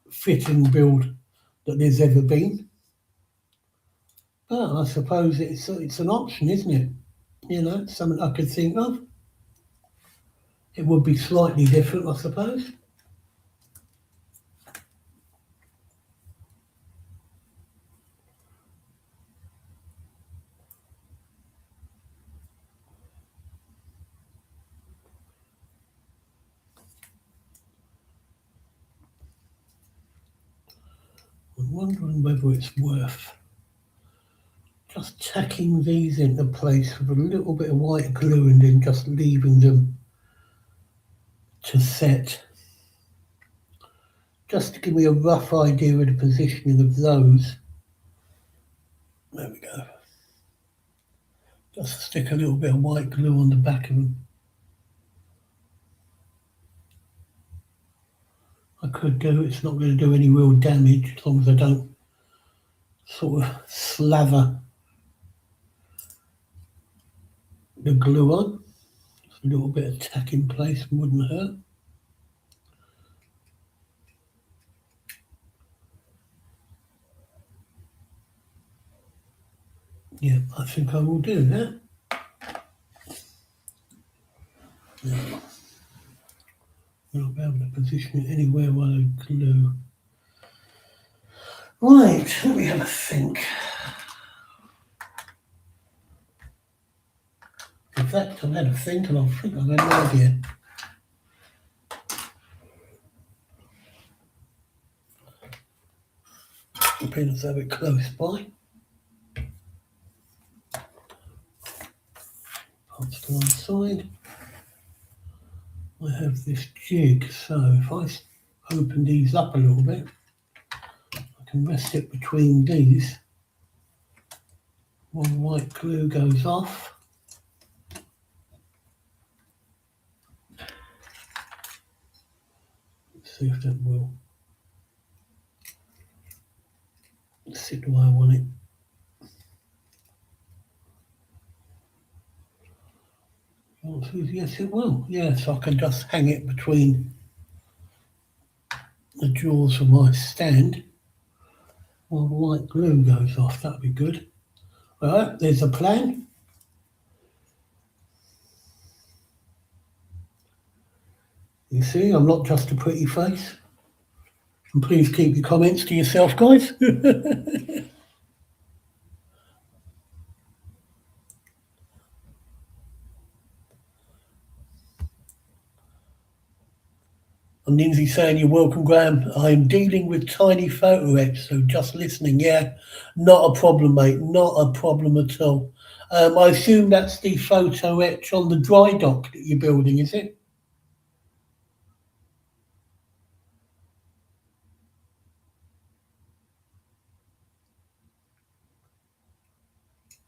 fitting build that there's ever been. But I suppose it's an option, isn't it? Something I could think of. It would be slightly different, I suppose. I'm wondering whether it's worth just tacking these into place with a little bit of white glue and then just leaving them to set. Just to give me a rough idea of the positioning of those. There we go. Just stick a little bit of white glue on the back of them. I could do, it's not going to do any real damage as long as I don't sort of slather the glue on. Just a little bit of tack in place wouldn't hurt. Yeah, I think I will do that. Now, I'll not be able to position it anywhere while I glue. Right, let me have a think. In fact, I've had a think and I think I've had an idea. The peanuts have it close by. Parts to one side. I have this jig, so if I open these up a little bit, I can rest it between these. One white glue goes off. Let's see if that will sit the way I want it. Yes, it will. Yes, I can just hang it between the drawers of my stand while the white glue goes off. That'd be good. All right, there's a plan. You see, I'm not just a pretty face. And please keep your comments to yourself, guys. And Lindsay saying, "You're welcome, Graham. I'm dealing with tiny photo etch, so just listening." Yeah, not a problem, mate. Not a problem at all. I assume that's the photo etch on the dry dock that you're building, is it?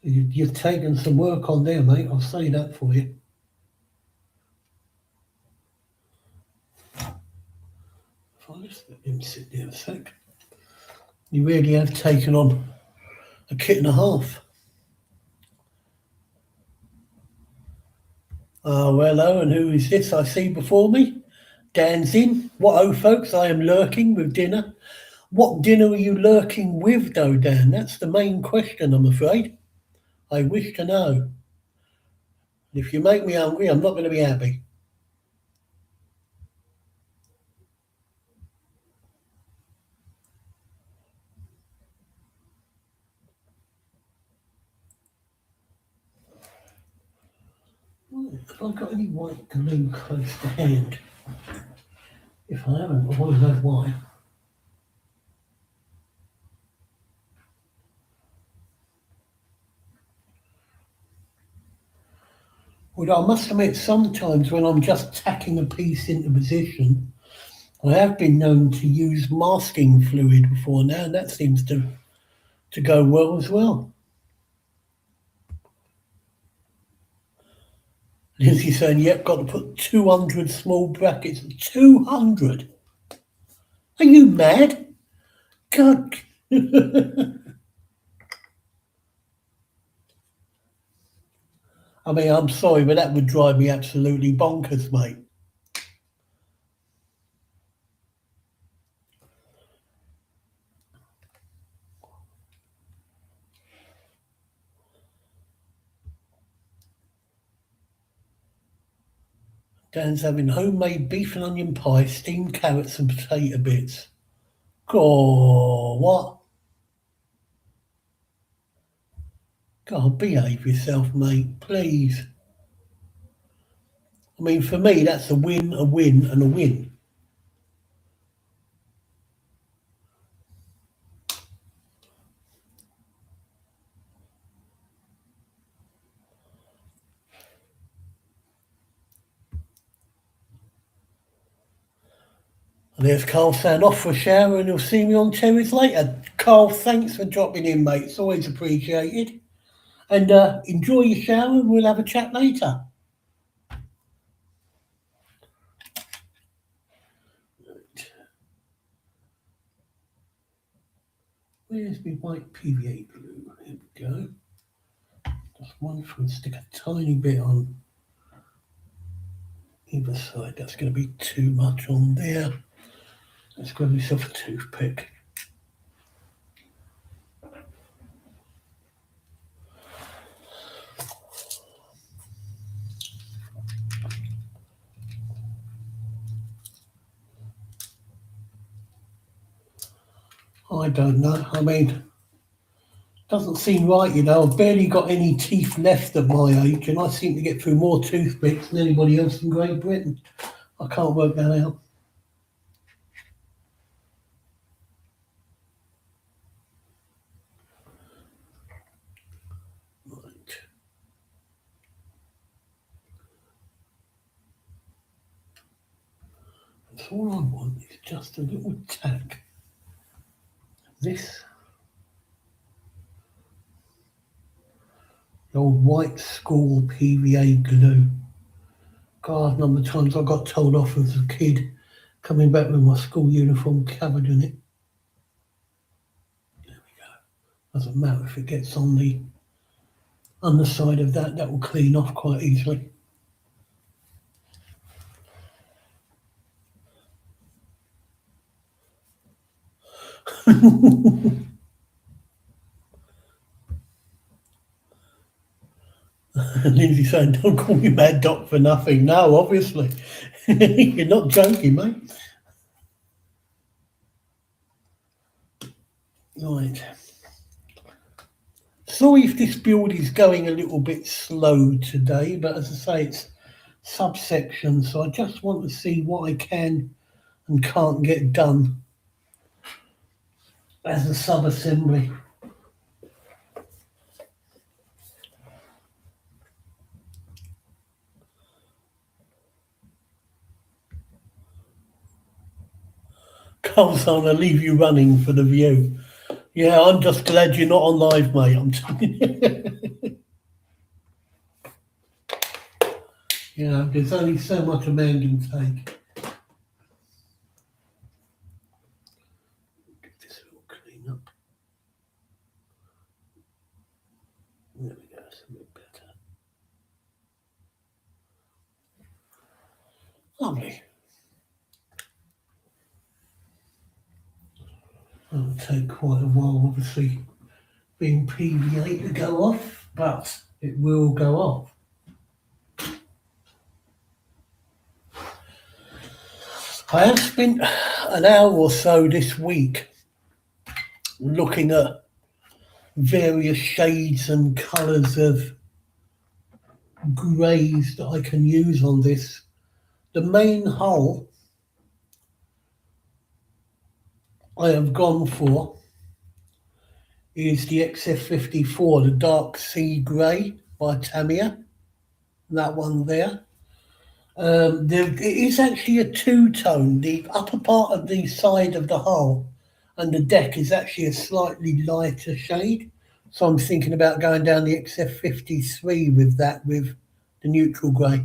You've taken some work on there, mate. I'll say that for you. If I just let him sit there a sec. You really have taken on a kit and a half. Oh, hello, and who is this I see before me? Dan's in. What oh, folks, I am lurking with dinner. What dinner are you lurking with, though, Dan? That's the main question, I'm afraid. I wish to know. If you make me hungry, I'm not going to be happy. Have I got any white glue close to hand? If I haven't, I want to know why. Well, I must admit, sometimes when I'm just tacking a piece into position, I have been known to use masking fluid before now, and that seems to go well as well. Lindsay saying, "Yep, got to put 200 small brackets." 200? Are you mad? God. I mean, I'm sorry, but that would drive me absolutely bonkers, mate. Dan's having homemade beef and onion pie, steamed carrots and potato bits. God, what? God, behave yourself, mate, please. I mean, for me, that's a win, and a win. And there's Carl saying, "Off for a shower and he'll see me on terrace later." Carl, thanks for dropping in, mate. It's always appreciated. And enjoy your shower and we'll have a chat later. Where's my white PVA glue? There we go. Just one foot, stick a tiny bit on either side. That's going to be too much on there. Let's grab myself a toothpick. I don't know. I mean, doesn't seem right, you know. I've barely got any teeth left at my age, and I seem to get through more toothpicks than anybody else in Great Britain. I can't work that out. Right. That's all I want is just a little tack. This, the old white school PVA glue. God, number of times I got told off as a kid, coming back with my school uniform covered in it. There we go. Doesn't matter if it gets on the underside of that, that will clean off quite easily. Lindsay saying, "Don't call me Mad Doc for nothing." No, obviously. You're not joking, mate. Right. Sorry if this build is going a little bit slow today, but as I say, it's subsection, so I just want to see what I can and can't get done as a sub-assembly. Cole's on, I'll leave you running for the view. Yeah, I'm just glad you're not on live, mate. I'm telling you. Yeah, there's only so much a man can take. Get this all clean up. There we go, it's a bit better. Lovely. It'll take quite a while, obviously, being PVA to go off, but it will go off. I have spent an hour or so this week looking at various shades and colours of greys that I can use on this. The main hull I have gone for is the XF54, the dark sea grey by Tamiya, that one there. It is actually a two-tone. The upper part of the side of the hull and the deck is actually a slightly lighter shade. So I'm thinking about going down the XF53 with that, with the neutral grey.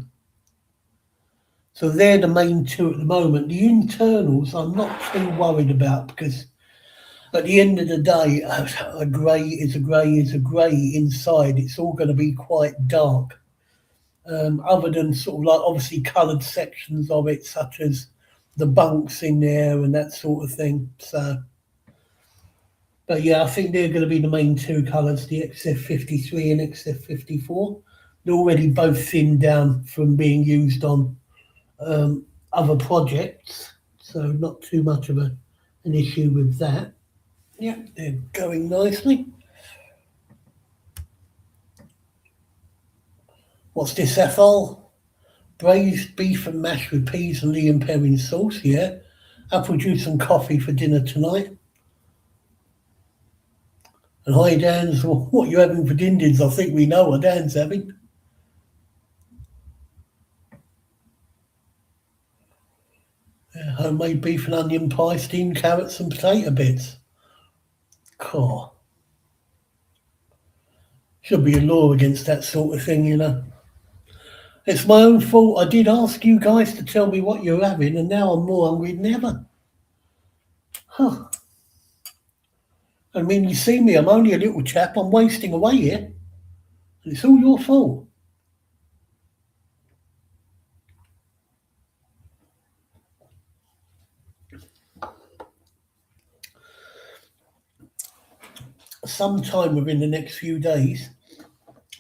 So they're the main two at the moment. The internals I'm not too worried about because at the end of the day, a grey is a grey is a grey inside. It's all going to be quite dark. Other than sort of like obviously coloured sections of it, such as the bunks in there and that sort of thing. So, but yeah, I think they're going to be the main two colours, the XF53 and XF54. They're already both thinned down from being used on other projects, so not too much of an issue with that. Yeah, they're going nicely. What's this, Ethel? Braised beef and mash with peas and Lee and Perrin sauce, yeah. Apple juice and coffee for dinner tonight. And hi, Dan's. What are you having for dindies? I think we know what Dan's having. Yeah, homemade beef and onion pie, steamed carrots and potato bits. Cool. Should be a law against that sort of thing, you know. It's my own fault. I did ask you guys to tell me what you're having, and now I'm more hungry than ever. Huh. I mean, you see me, I'm only a little chap. I'm wasting away here. And it's all your fault. Sometime within the next few days,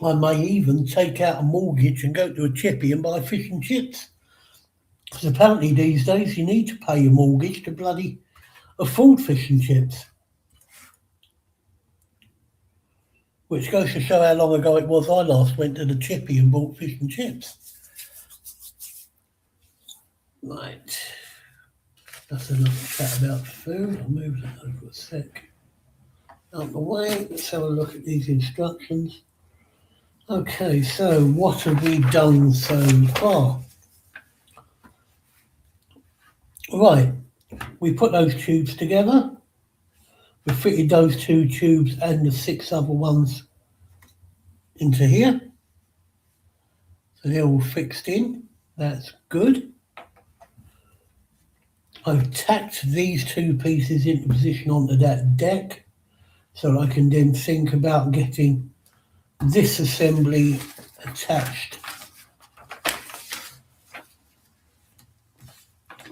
I may even take out a mortgage and go to a chippy and buy fish and chips. Because apparently these days you need to pay your mortgage to bloody afford fish and chips. Which goes to show how long ago it was I last went to the chippy and bought fish and chips. Right. That's enough chat about food. I'll move that over a sec. Out the way. Let's have a look at these instructions. Okay, so what have we done so far? Right, we put those tubes together. We fitted those two tubes and the 6 other ones into here. So they're all fixed in. That's good. I've tacked these two pieces into position onto that deck so I can then think about getting this assembly attached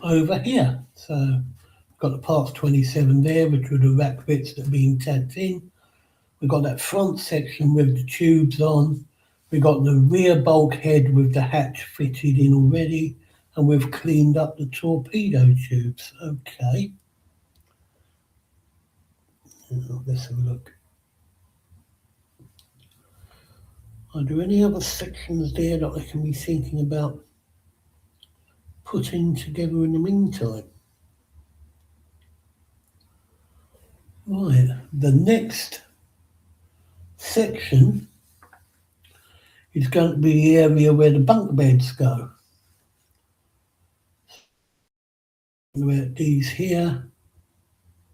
over here. So I've got the parts 27 there, which were the rack bits that are being tacked in. We've got that front section with the tubes on. We've got the rear bulkhead with the hatch fitted in already, and we've cleaned up the torpedo tubes. Okay. Let's have a look. Are there any other sections there that I can be thinking about putting together in the meantime? Right, the next section is going to be the area where the bunk beds go. About these here,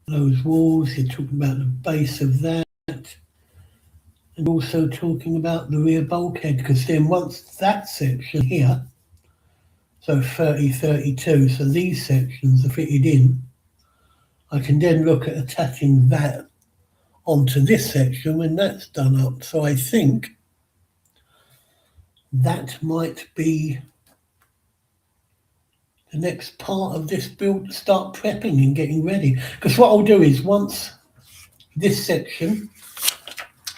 those walls, you're talking about the base of that, and also talking about the rear bulkhead, because then once that section here, so 30, 32, so these sections are fitted in, I can then look at attaching that onto this section when that's done up. So I think that might be the next part of this build to start prepping and getting ready. Because what I'll do is once this section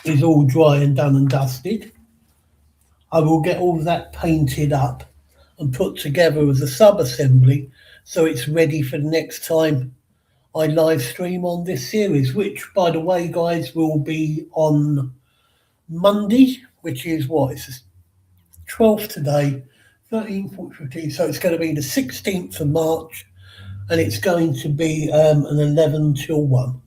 is all dry and done and dusted, I will get all of that painted up and put together as a sub-assembly so it's ready for the next time I live stream on this series, which, by the way, guys, will be on Monday, which is what? It's 12th today, 13th, 14th, 15th. So it's going to be the 16th of March, and it's going to be an 11 till 1,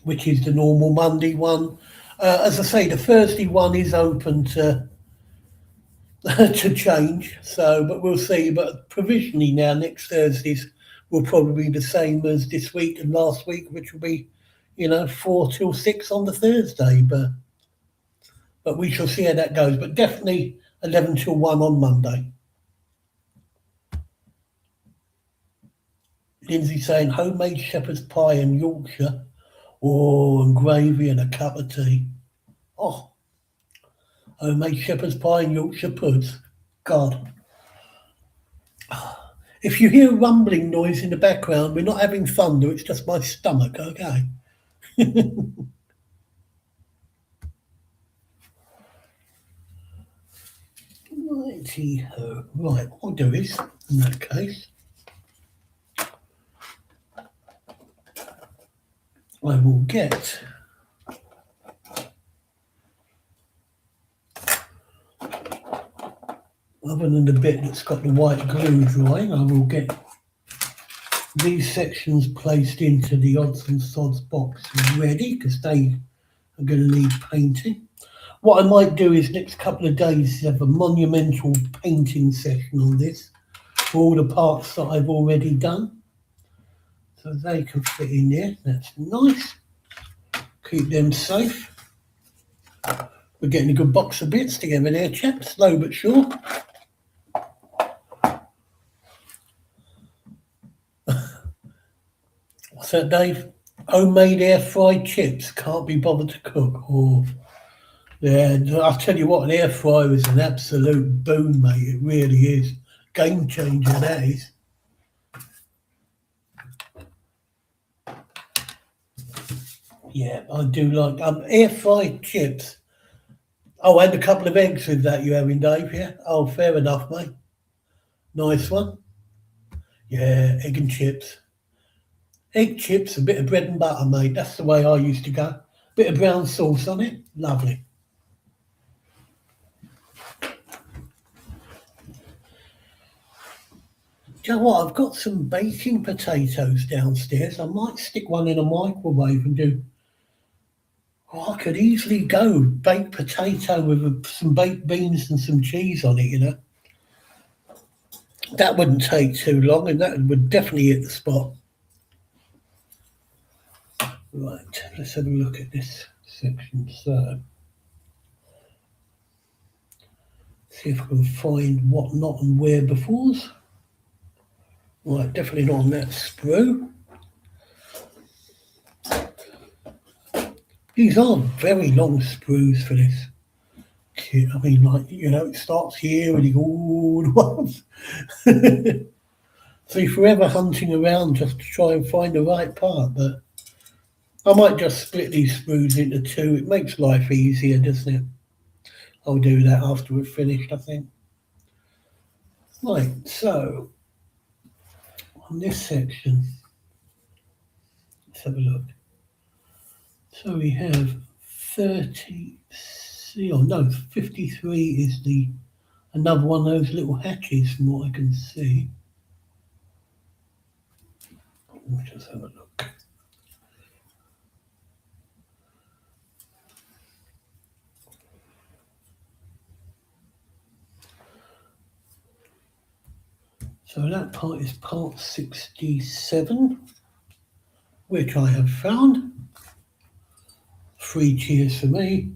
which is the normal Monday one. As I say, the Thursday one is open to to change. So, but we'll see. But provisionally now, next Thursdays will probably be the same as this week and last week, which will be, 4 till 6 on the Thursday. But we shall see how that goes. But definitely 11 till 1 on Monday. Lindsay saying homemade shepherd's pie and Yorkshire. Oh, and gravy and a cup of tea. Oh, homemade shepherd's pie and Yorkshire puds. God. If you hear rumbling noise in the background, we're not having thunder, it's just my stomach, okay? Righty-ho. Right, what I'll do is, in that case, I will get other than the bit that's got the white glue drying, I will get these sections placed into the odds and sods box ready, because they are going to need painting. What I might do is next couple of days have a monumental painting session on this for all the parts that I've already done. So they can fit in there. That's nice. Keep them safe. We're getting a good box of bits together there, chaps. Slow but sure. What's that, Dave? Homemade air fried chips. Can't be bothered to cook. Oh, yeah. I'll tell you what, an air fryer is an absolute boon, mate. It really is. Game changer, that is. Yeah, I do like air fried chips. Oh, and a couple of eggs with that you having, Dave, yeah? Oh, fair enough, mate. Nice one. Yeah, egg and chips. Egg chips, a bit of bread and butter, mate. That's the way I used to go. Bit of brown sauce on it. Lovely. Do you know what? I've got some baking potatoes downstairs. I might stick one in a microwave and do... Oh, I could easily go baked potato with some baked beans and some cheese on it, That wouldn't take too long, and that would definitely hit the spot. Right, let's have a look at this section. So, see if I can find what not and where befores. Right, definitely not on that sprue. These are very long sprues for this kit. I mean, it starts here and you go all the ones. So you're forever hunting around just to try and find the right part, but I might just split these sprues into two. It makes life easier, doesn't it? I'll do that after we've finished, I think. Right, so on this section, Let's have a look. So we have 53 is another one of those little hatches from what I can see. Let's just have a look. So that part is part 67, which I have found. 3 cheers for me.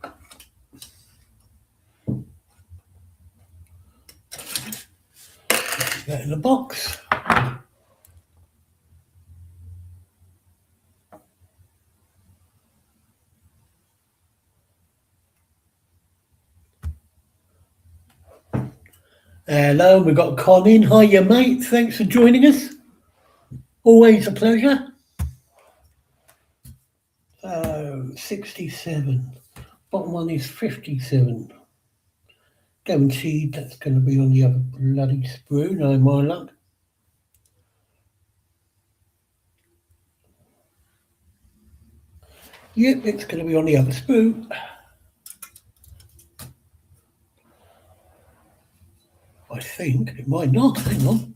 Put that in the box. Hello, we've got Con in. Hiya, mate. Thanks for joining us. Always a pleasure. 67. Bottom one is 57. Guaranteed that's going to be on the other bloody sprue. No, my luck. Yep, it's going to be on the other sprue. I think it might not. Hang on.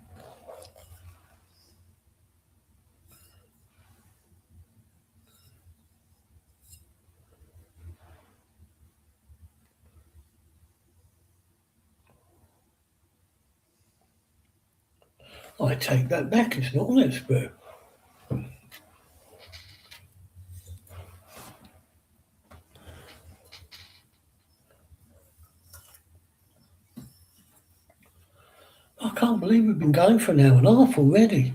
I take that back. It's not on that sprue. I can't believe we've been going for an hour and a half already.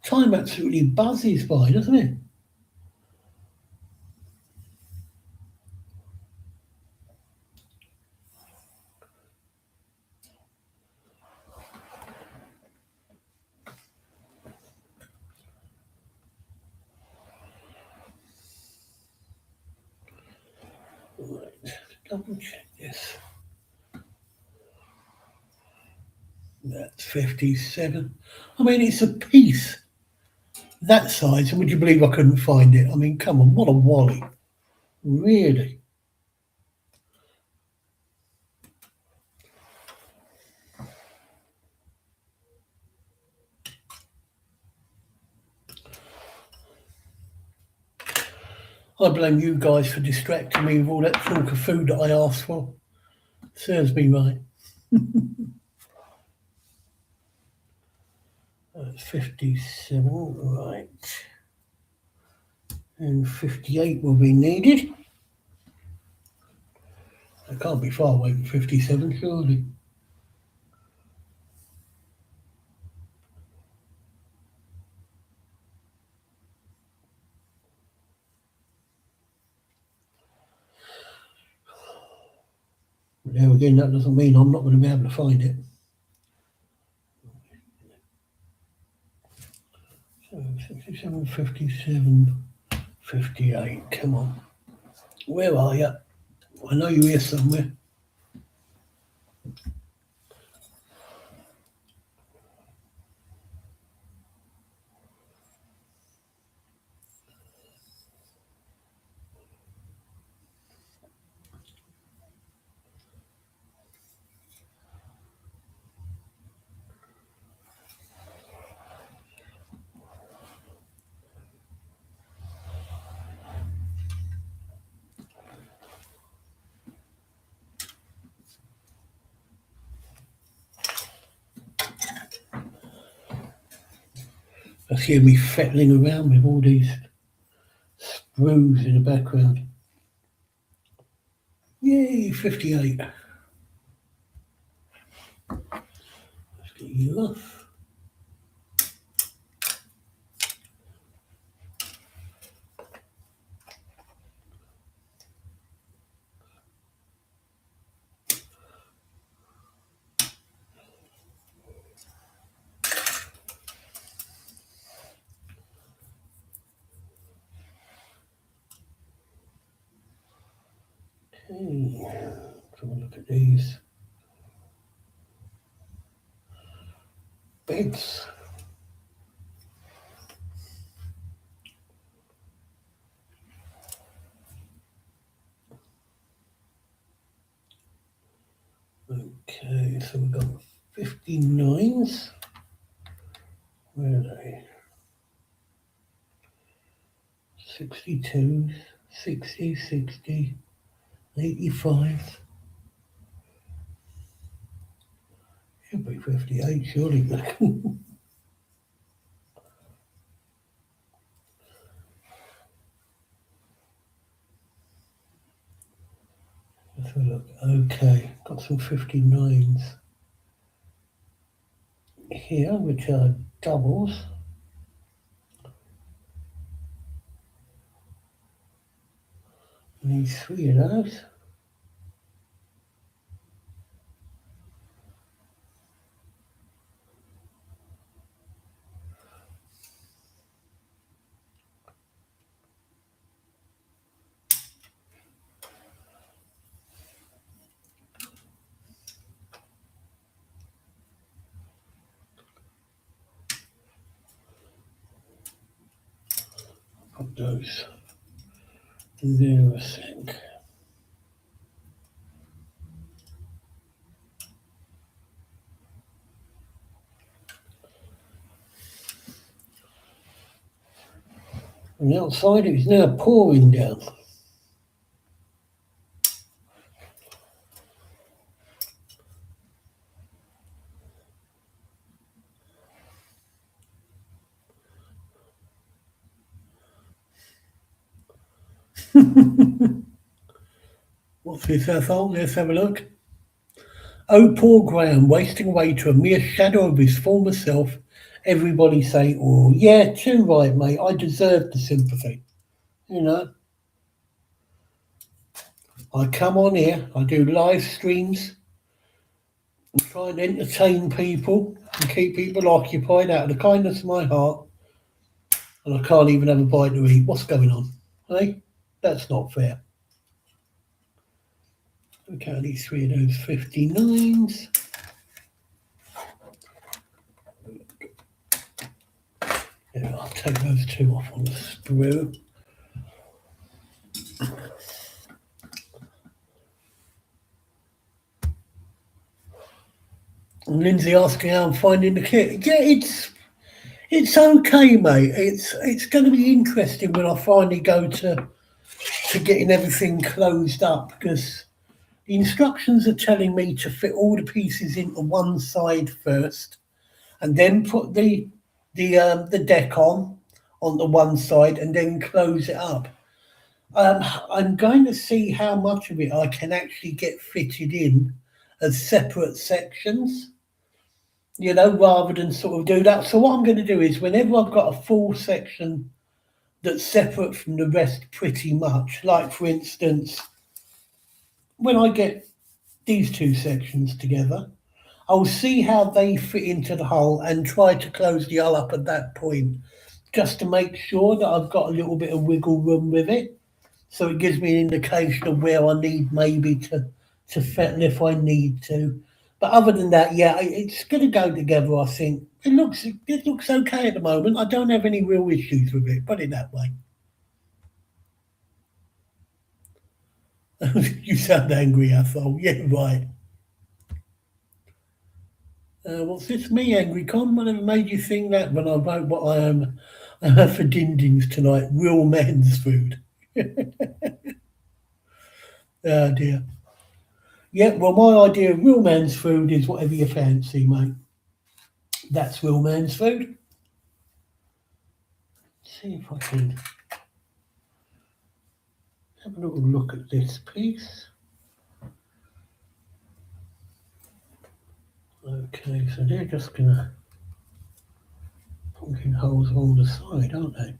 Time absolutely buzzes by, doesn't it? Right, double check this. That's 57. I mean, it's a piece that size, and would you believe I couldn't find it? I mean, come on, what a wally. Really? I blame you guys for distracting me with all that talk of food that I asked for. Serves me right. That's 57, right. And 58 will be needed. I can't be far away from 57, surely. But there again, that doesn't mean I'm not going to be able to find it. So 67, 57, 58, come on. Where are you? I know you're here somewhere. I hear me fettling around with all these sprues in the background. Yay, 58. Let's get you off. Okay, let's have a look at these. beds. Okay, so we've got 59s. Where are they? 62s, 60, 60, 85. Should be 58, surely. Let's have a look. Okay, got some 59s here, which are doubles. Need 3 of those. Put those there a sec. And outside it's now pouring down. What's this, Ethel? Let's have a look. Oh, poor Graham, wasting away to a mere shadow of his former self. Everybody say, oh, yeah, too right, mate. I deserve the sympathy. You know, I come on here, I do live streams, and try and entertain people and keep people occupied out of the kindness of my heart, and I can't even have a bite to eat. What's going on? Hey, that's not fair. Look at these 3 of those 59s. Yeah, I'll take those 2 off on the sprue. And Lindsay asking how I'm finding the kit. Yeah, it's okay, mate. It's going to be interesting when I finally go to getting everything closed up, because the instructions are telling me to fit all the pieces into one side first, and then put the deck on the one side, and then close it up. I'm going to see how much of it I can actually get fitted in as separate sections, you know, rather than sort of do that. So what I'm going to do is, whenever I've got a full section that's separate from the rest pretty much, like for instance, when I get these 2 sections together, I'll see how they fit into the hull and try to close the hull up at that point, just to make sure that I've got a little bit of wiggle room with it. So it gives me an indication of where I need maybe to fettle if I need to. But other than that, yeah, it's going to go together, I think. It looks okay at the moment. I don't have any real issues with it, put it that way. You sound angry, I thought. Yeah, right. What's this? Me, Angry Con? Whatever made you think that when I wrote what I am for dindings tonight? Real man's food. Oh dear. Yeah, well, my idea of real man's food is whatever you fancy, mate. That's real man's food. Let's see if I can have a little look at this piece. Okay, so they're just gonna poking holes along the side, aren't they?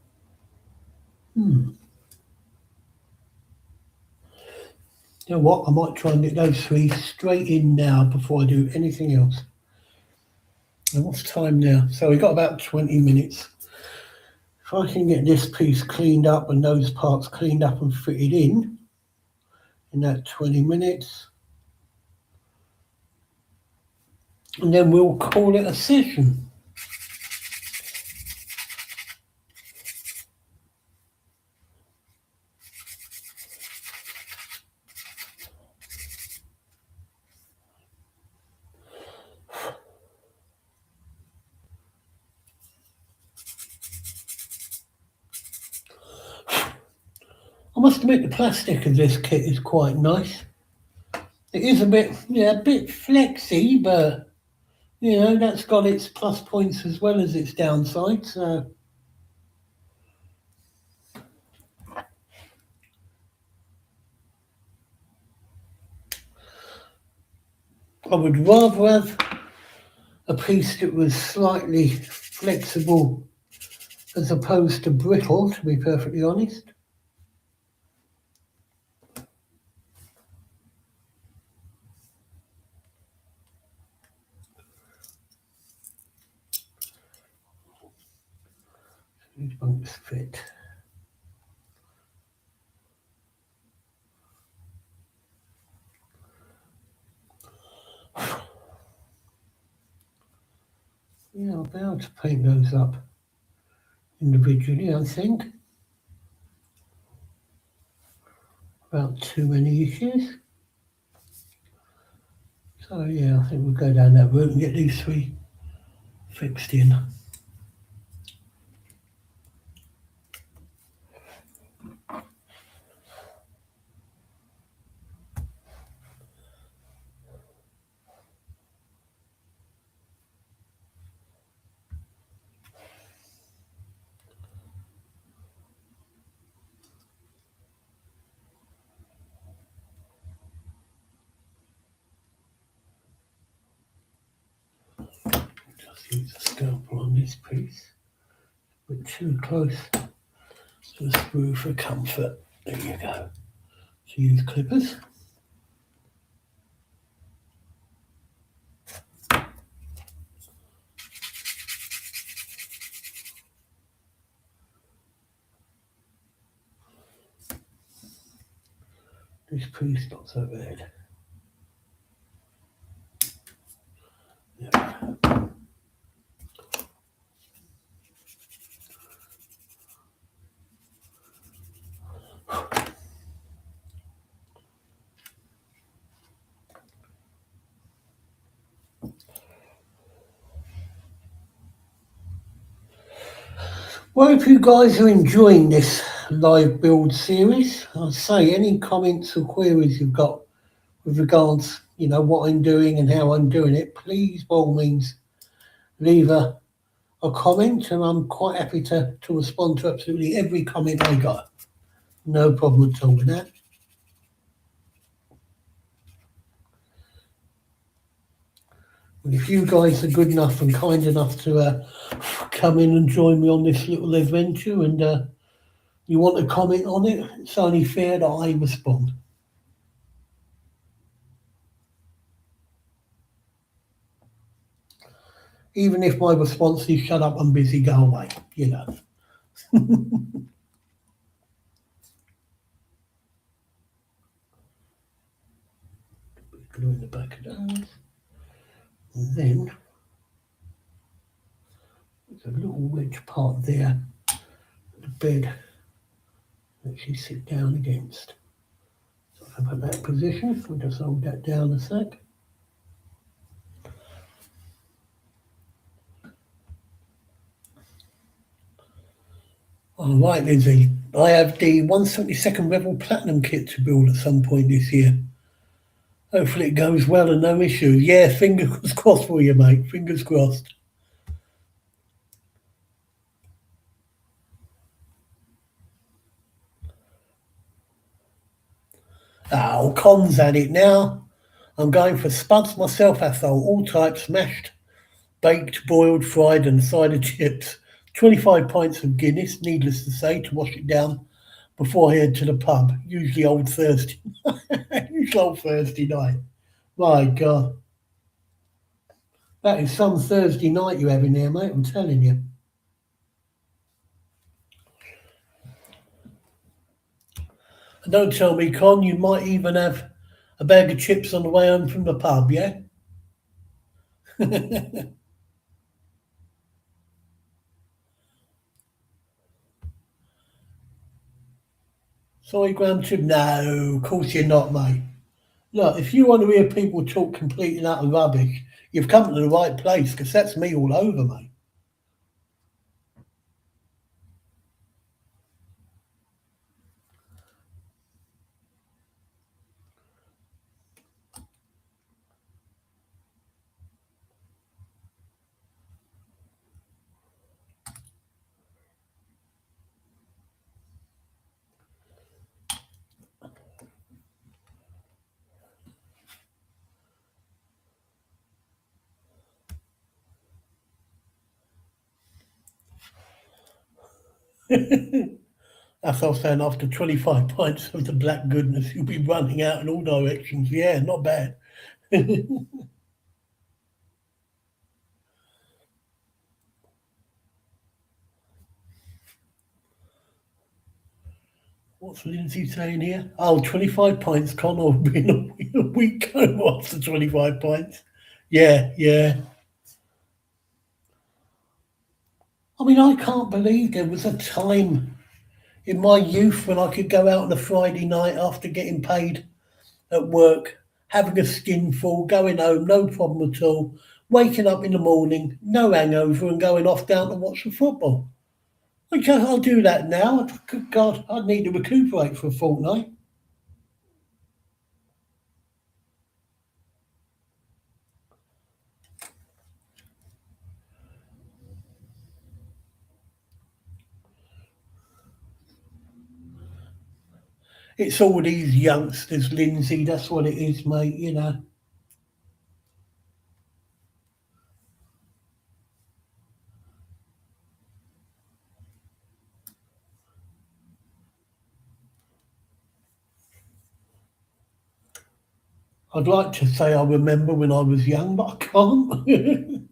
You know what? I might try and get those 3 straight in now before I do anything else. And what's time now? So we've got about 20 minutes. If I can get this piece cleaned up and those parts cleaned up and fitted in that 20 minutes, and then we'll call it a session. must admit the plastic of this kit is quite nice. It is a bit, yeah, a bit flexy, but you know that's got its plus points as well as its downsides. So I would rather have a piece that was slightly flexible as opposed to brittle, to be perfectly honest. These bunks fit. Yeah, I'll be able to paint those up individually, I think. About too many issues. So yeah, I think we'll go down that route and get these three fixed in. Just use a scalpel on this piece. But too close to the sprue for comfort. There you go. So use clippers. This piece not so bad. Yeah. Well, if you guys are enjoying this live build series, I'll say any comments or queries you've got with regards, you know, what I'm doing and how I'm doing it, please by all means leave a comment, and I'm quite happy to respond to absolutely every comment I got. No problem at all with that. And if you guys are good enough and kind enough to come in and join me on this little adventure, and you want to comment on it, it's only fair that I respond. Even if my response is shut up, I'm busy, go away, you know. Glue in the back of those. And then there's a little wedge part there, the bed that you sit down against. So if I put that position, we'll just hold that down a sec. All right, Lizzie. I have the 172nd Revell Platinum kit to build at some point this year. Hopefully it goes well and no issues. Yeah, fingers crossed for you, mate. Fingers crossed. Oh, cons at it now. I'm going for spuds myself, Athol. All types, mashed, baked, boiled, fried and side of chips. 25 pints of Guinness, needless to say, to wash it down before I head to the pub. Usually old Thursday. Usually old Thursday night. My God. That is some Thursday night you have in there, mate, I'm telling you. And don't tell me, Con, you might even have a bag of chips on the way home from the pub, yeah? Sorry, Graham Chip. No, of course you're not, mate. Look, if you want to hear people talk complete and utter rubbish, you've come to the right place, because that's me all over, mate. That's what I was saying, after 25 pints of the black goodness, you'll be running out in all directions. Yeah, not bad. What's Lindsay saying here? Oh, 25 pints, Connor will be in a week after 25 pints. Yeah, yeah. I mean, I can't believe there was a time in my youth when I could go out on a Friday night after getting paid at work, having a skinful, going home, no problem at all, waking up in the morning, no hangover, and going off down to watch the football. I'll do that now. Good God, I'd need to recuperate for a fortnight. It's all these youngsters, Lindsay. That's what it is, mate. You know. I'd like to say I remember when I was young, but I can't.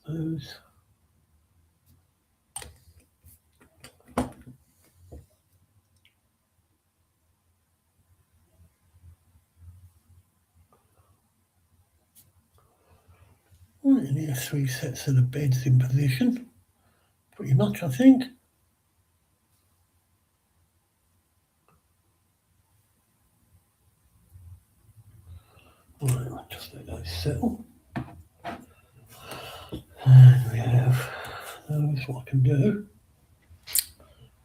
Those. Right, and here's 3 sets of the beds in position. Pretty much, I think. Right, I'll just let those settle. And we have those, what I can do.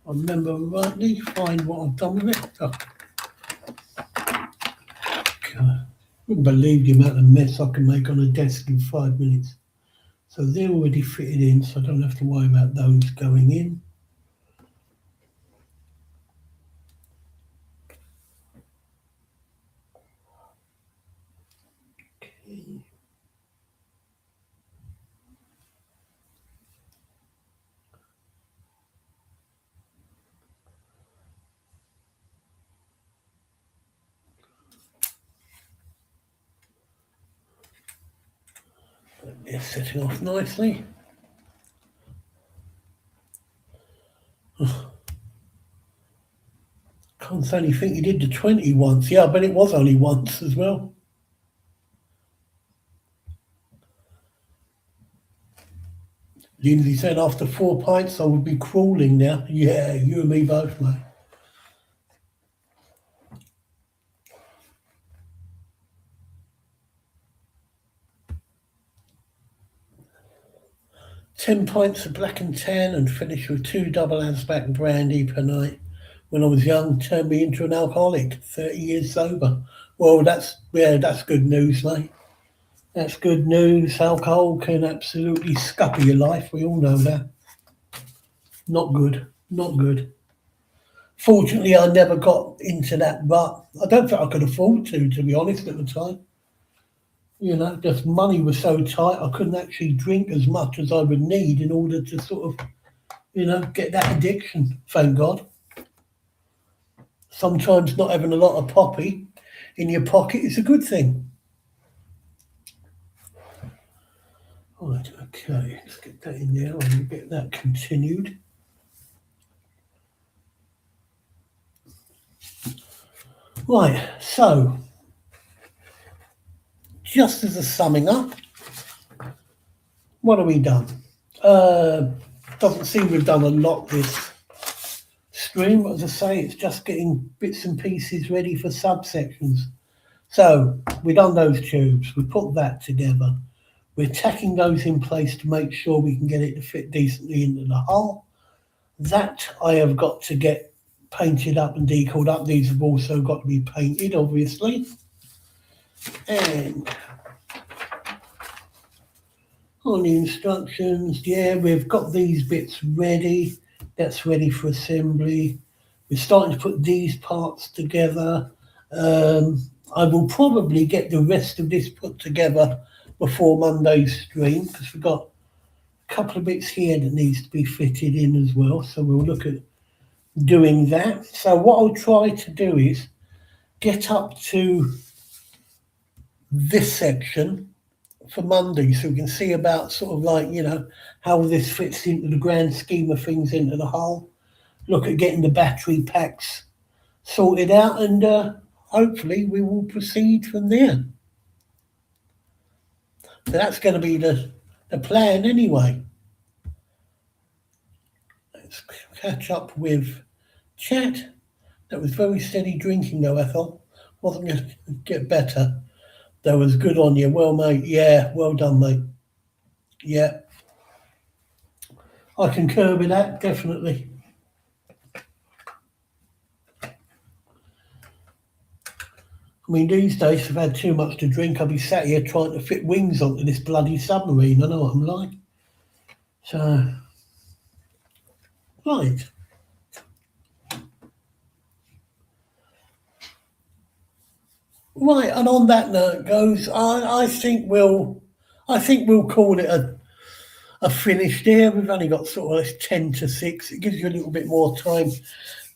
I remember rightly, find what I've done with it. Oh, God. Wouldn't believe the amount of mess I can make on a desk in 5 minutes. So they're already fitted in, so I don't have to worry about those going in. Okay. They're setting off nicely. Can't only think you did the 20 once. Yeah, but it was only once as well. Lindsay said after 4 pints I would be crawling now. Yeah, you and me both, mate. 10 pints of black and tan and finish with 2 double Asback brandy per night. When I was young, turned me into an alcoholic. 30 years sober. Well, that's good news, mate. That's good news. Alcohol can absolutely scupper your life. We all know that. Not good. Not good. Fortunately, I never got into that rut. I don't think I could afford to be honest, at the time. You know, just money was so tight, I couldn't actually drink as much as I would need in order to sort of, get that addiction. Thank God. Sometimes not having a lot of poppy in your pocket is a good thing. Right, okay, let's get that in there and get that continued. Right, so just as a summing up, what have we done? Doesn't seem we've done a lot this stream, but as I say, it's just getting bits and pieces ready for subsections. So we've done those tubes, we put that together. We're tacking those in place to make sure we can get it to fit decently into the hull. That I have got to get painted up and decalled up. These have also got to be painted, obviously. And on the instructions, yeah, we've got these bits ready. That's ready for assembly. We're starting to put these parts together. I will probably get the rest of this put together before Monday's stream because we've got a couple of bits here that needs to be fitted in as well. So we'll look at doing that. So what I'll try to do is get up to this section for Monday so we can see about sort of like, how this fits into the grand scheme of things into the whole. Look at getting the battery packs sorted out and hopefully we will proceed from there. So that's going to be the plan anyway. Let's catch up with chat. That was very steady drinking though, Ethel. Wasn't going to get better. That was good on you. Well, mate. Yeah, well done, mate. Yeah. I concur with that, definitely. I mean, these days, if I've had too much to drink, I'll be sat here trying to fit wings onto this bloody submarine. I know what I'm like. So, right. Right, and on that note goes, I think we'll call it a finish there. We've only got sort of 10 to 6. It gives you a little bit more time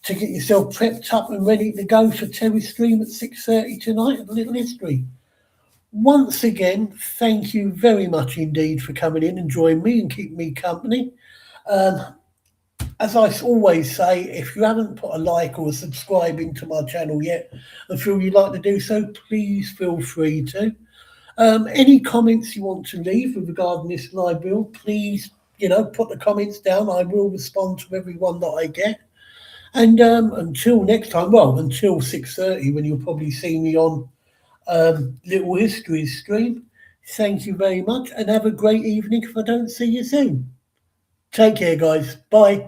to get yourself prepped up and ready to go for Terry's stream at 6:30 tonight at Little History. Once again, thank you very much indeed for coming in and joining me and keeping me company. As I always say, if you haven't put a like or a subscribe into my channel yet and feel you'd like to do so, please feel free to. Any comments you want to leave with regarding this live build, please, put the comments down. I will respond to everyone that I get. And until next time, until 6:30 when you'll probably see me on Little History's stream, thank you very much and have a great evening if I don't see you soon. Take care, guys. Bye.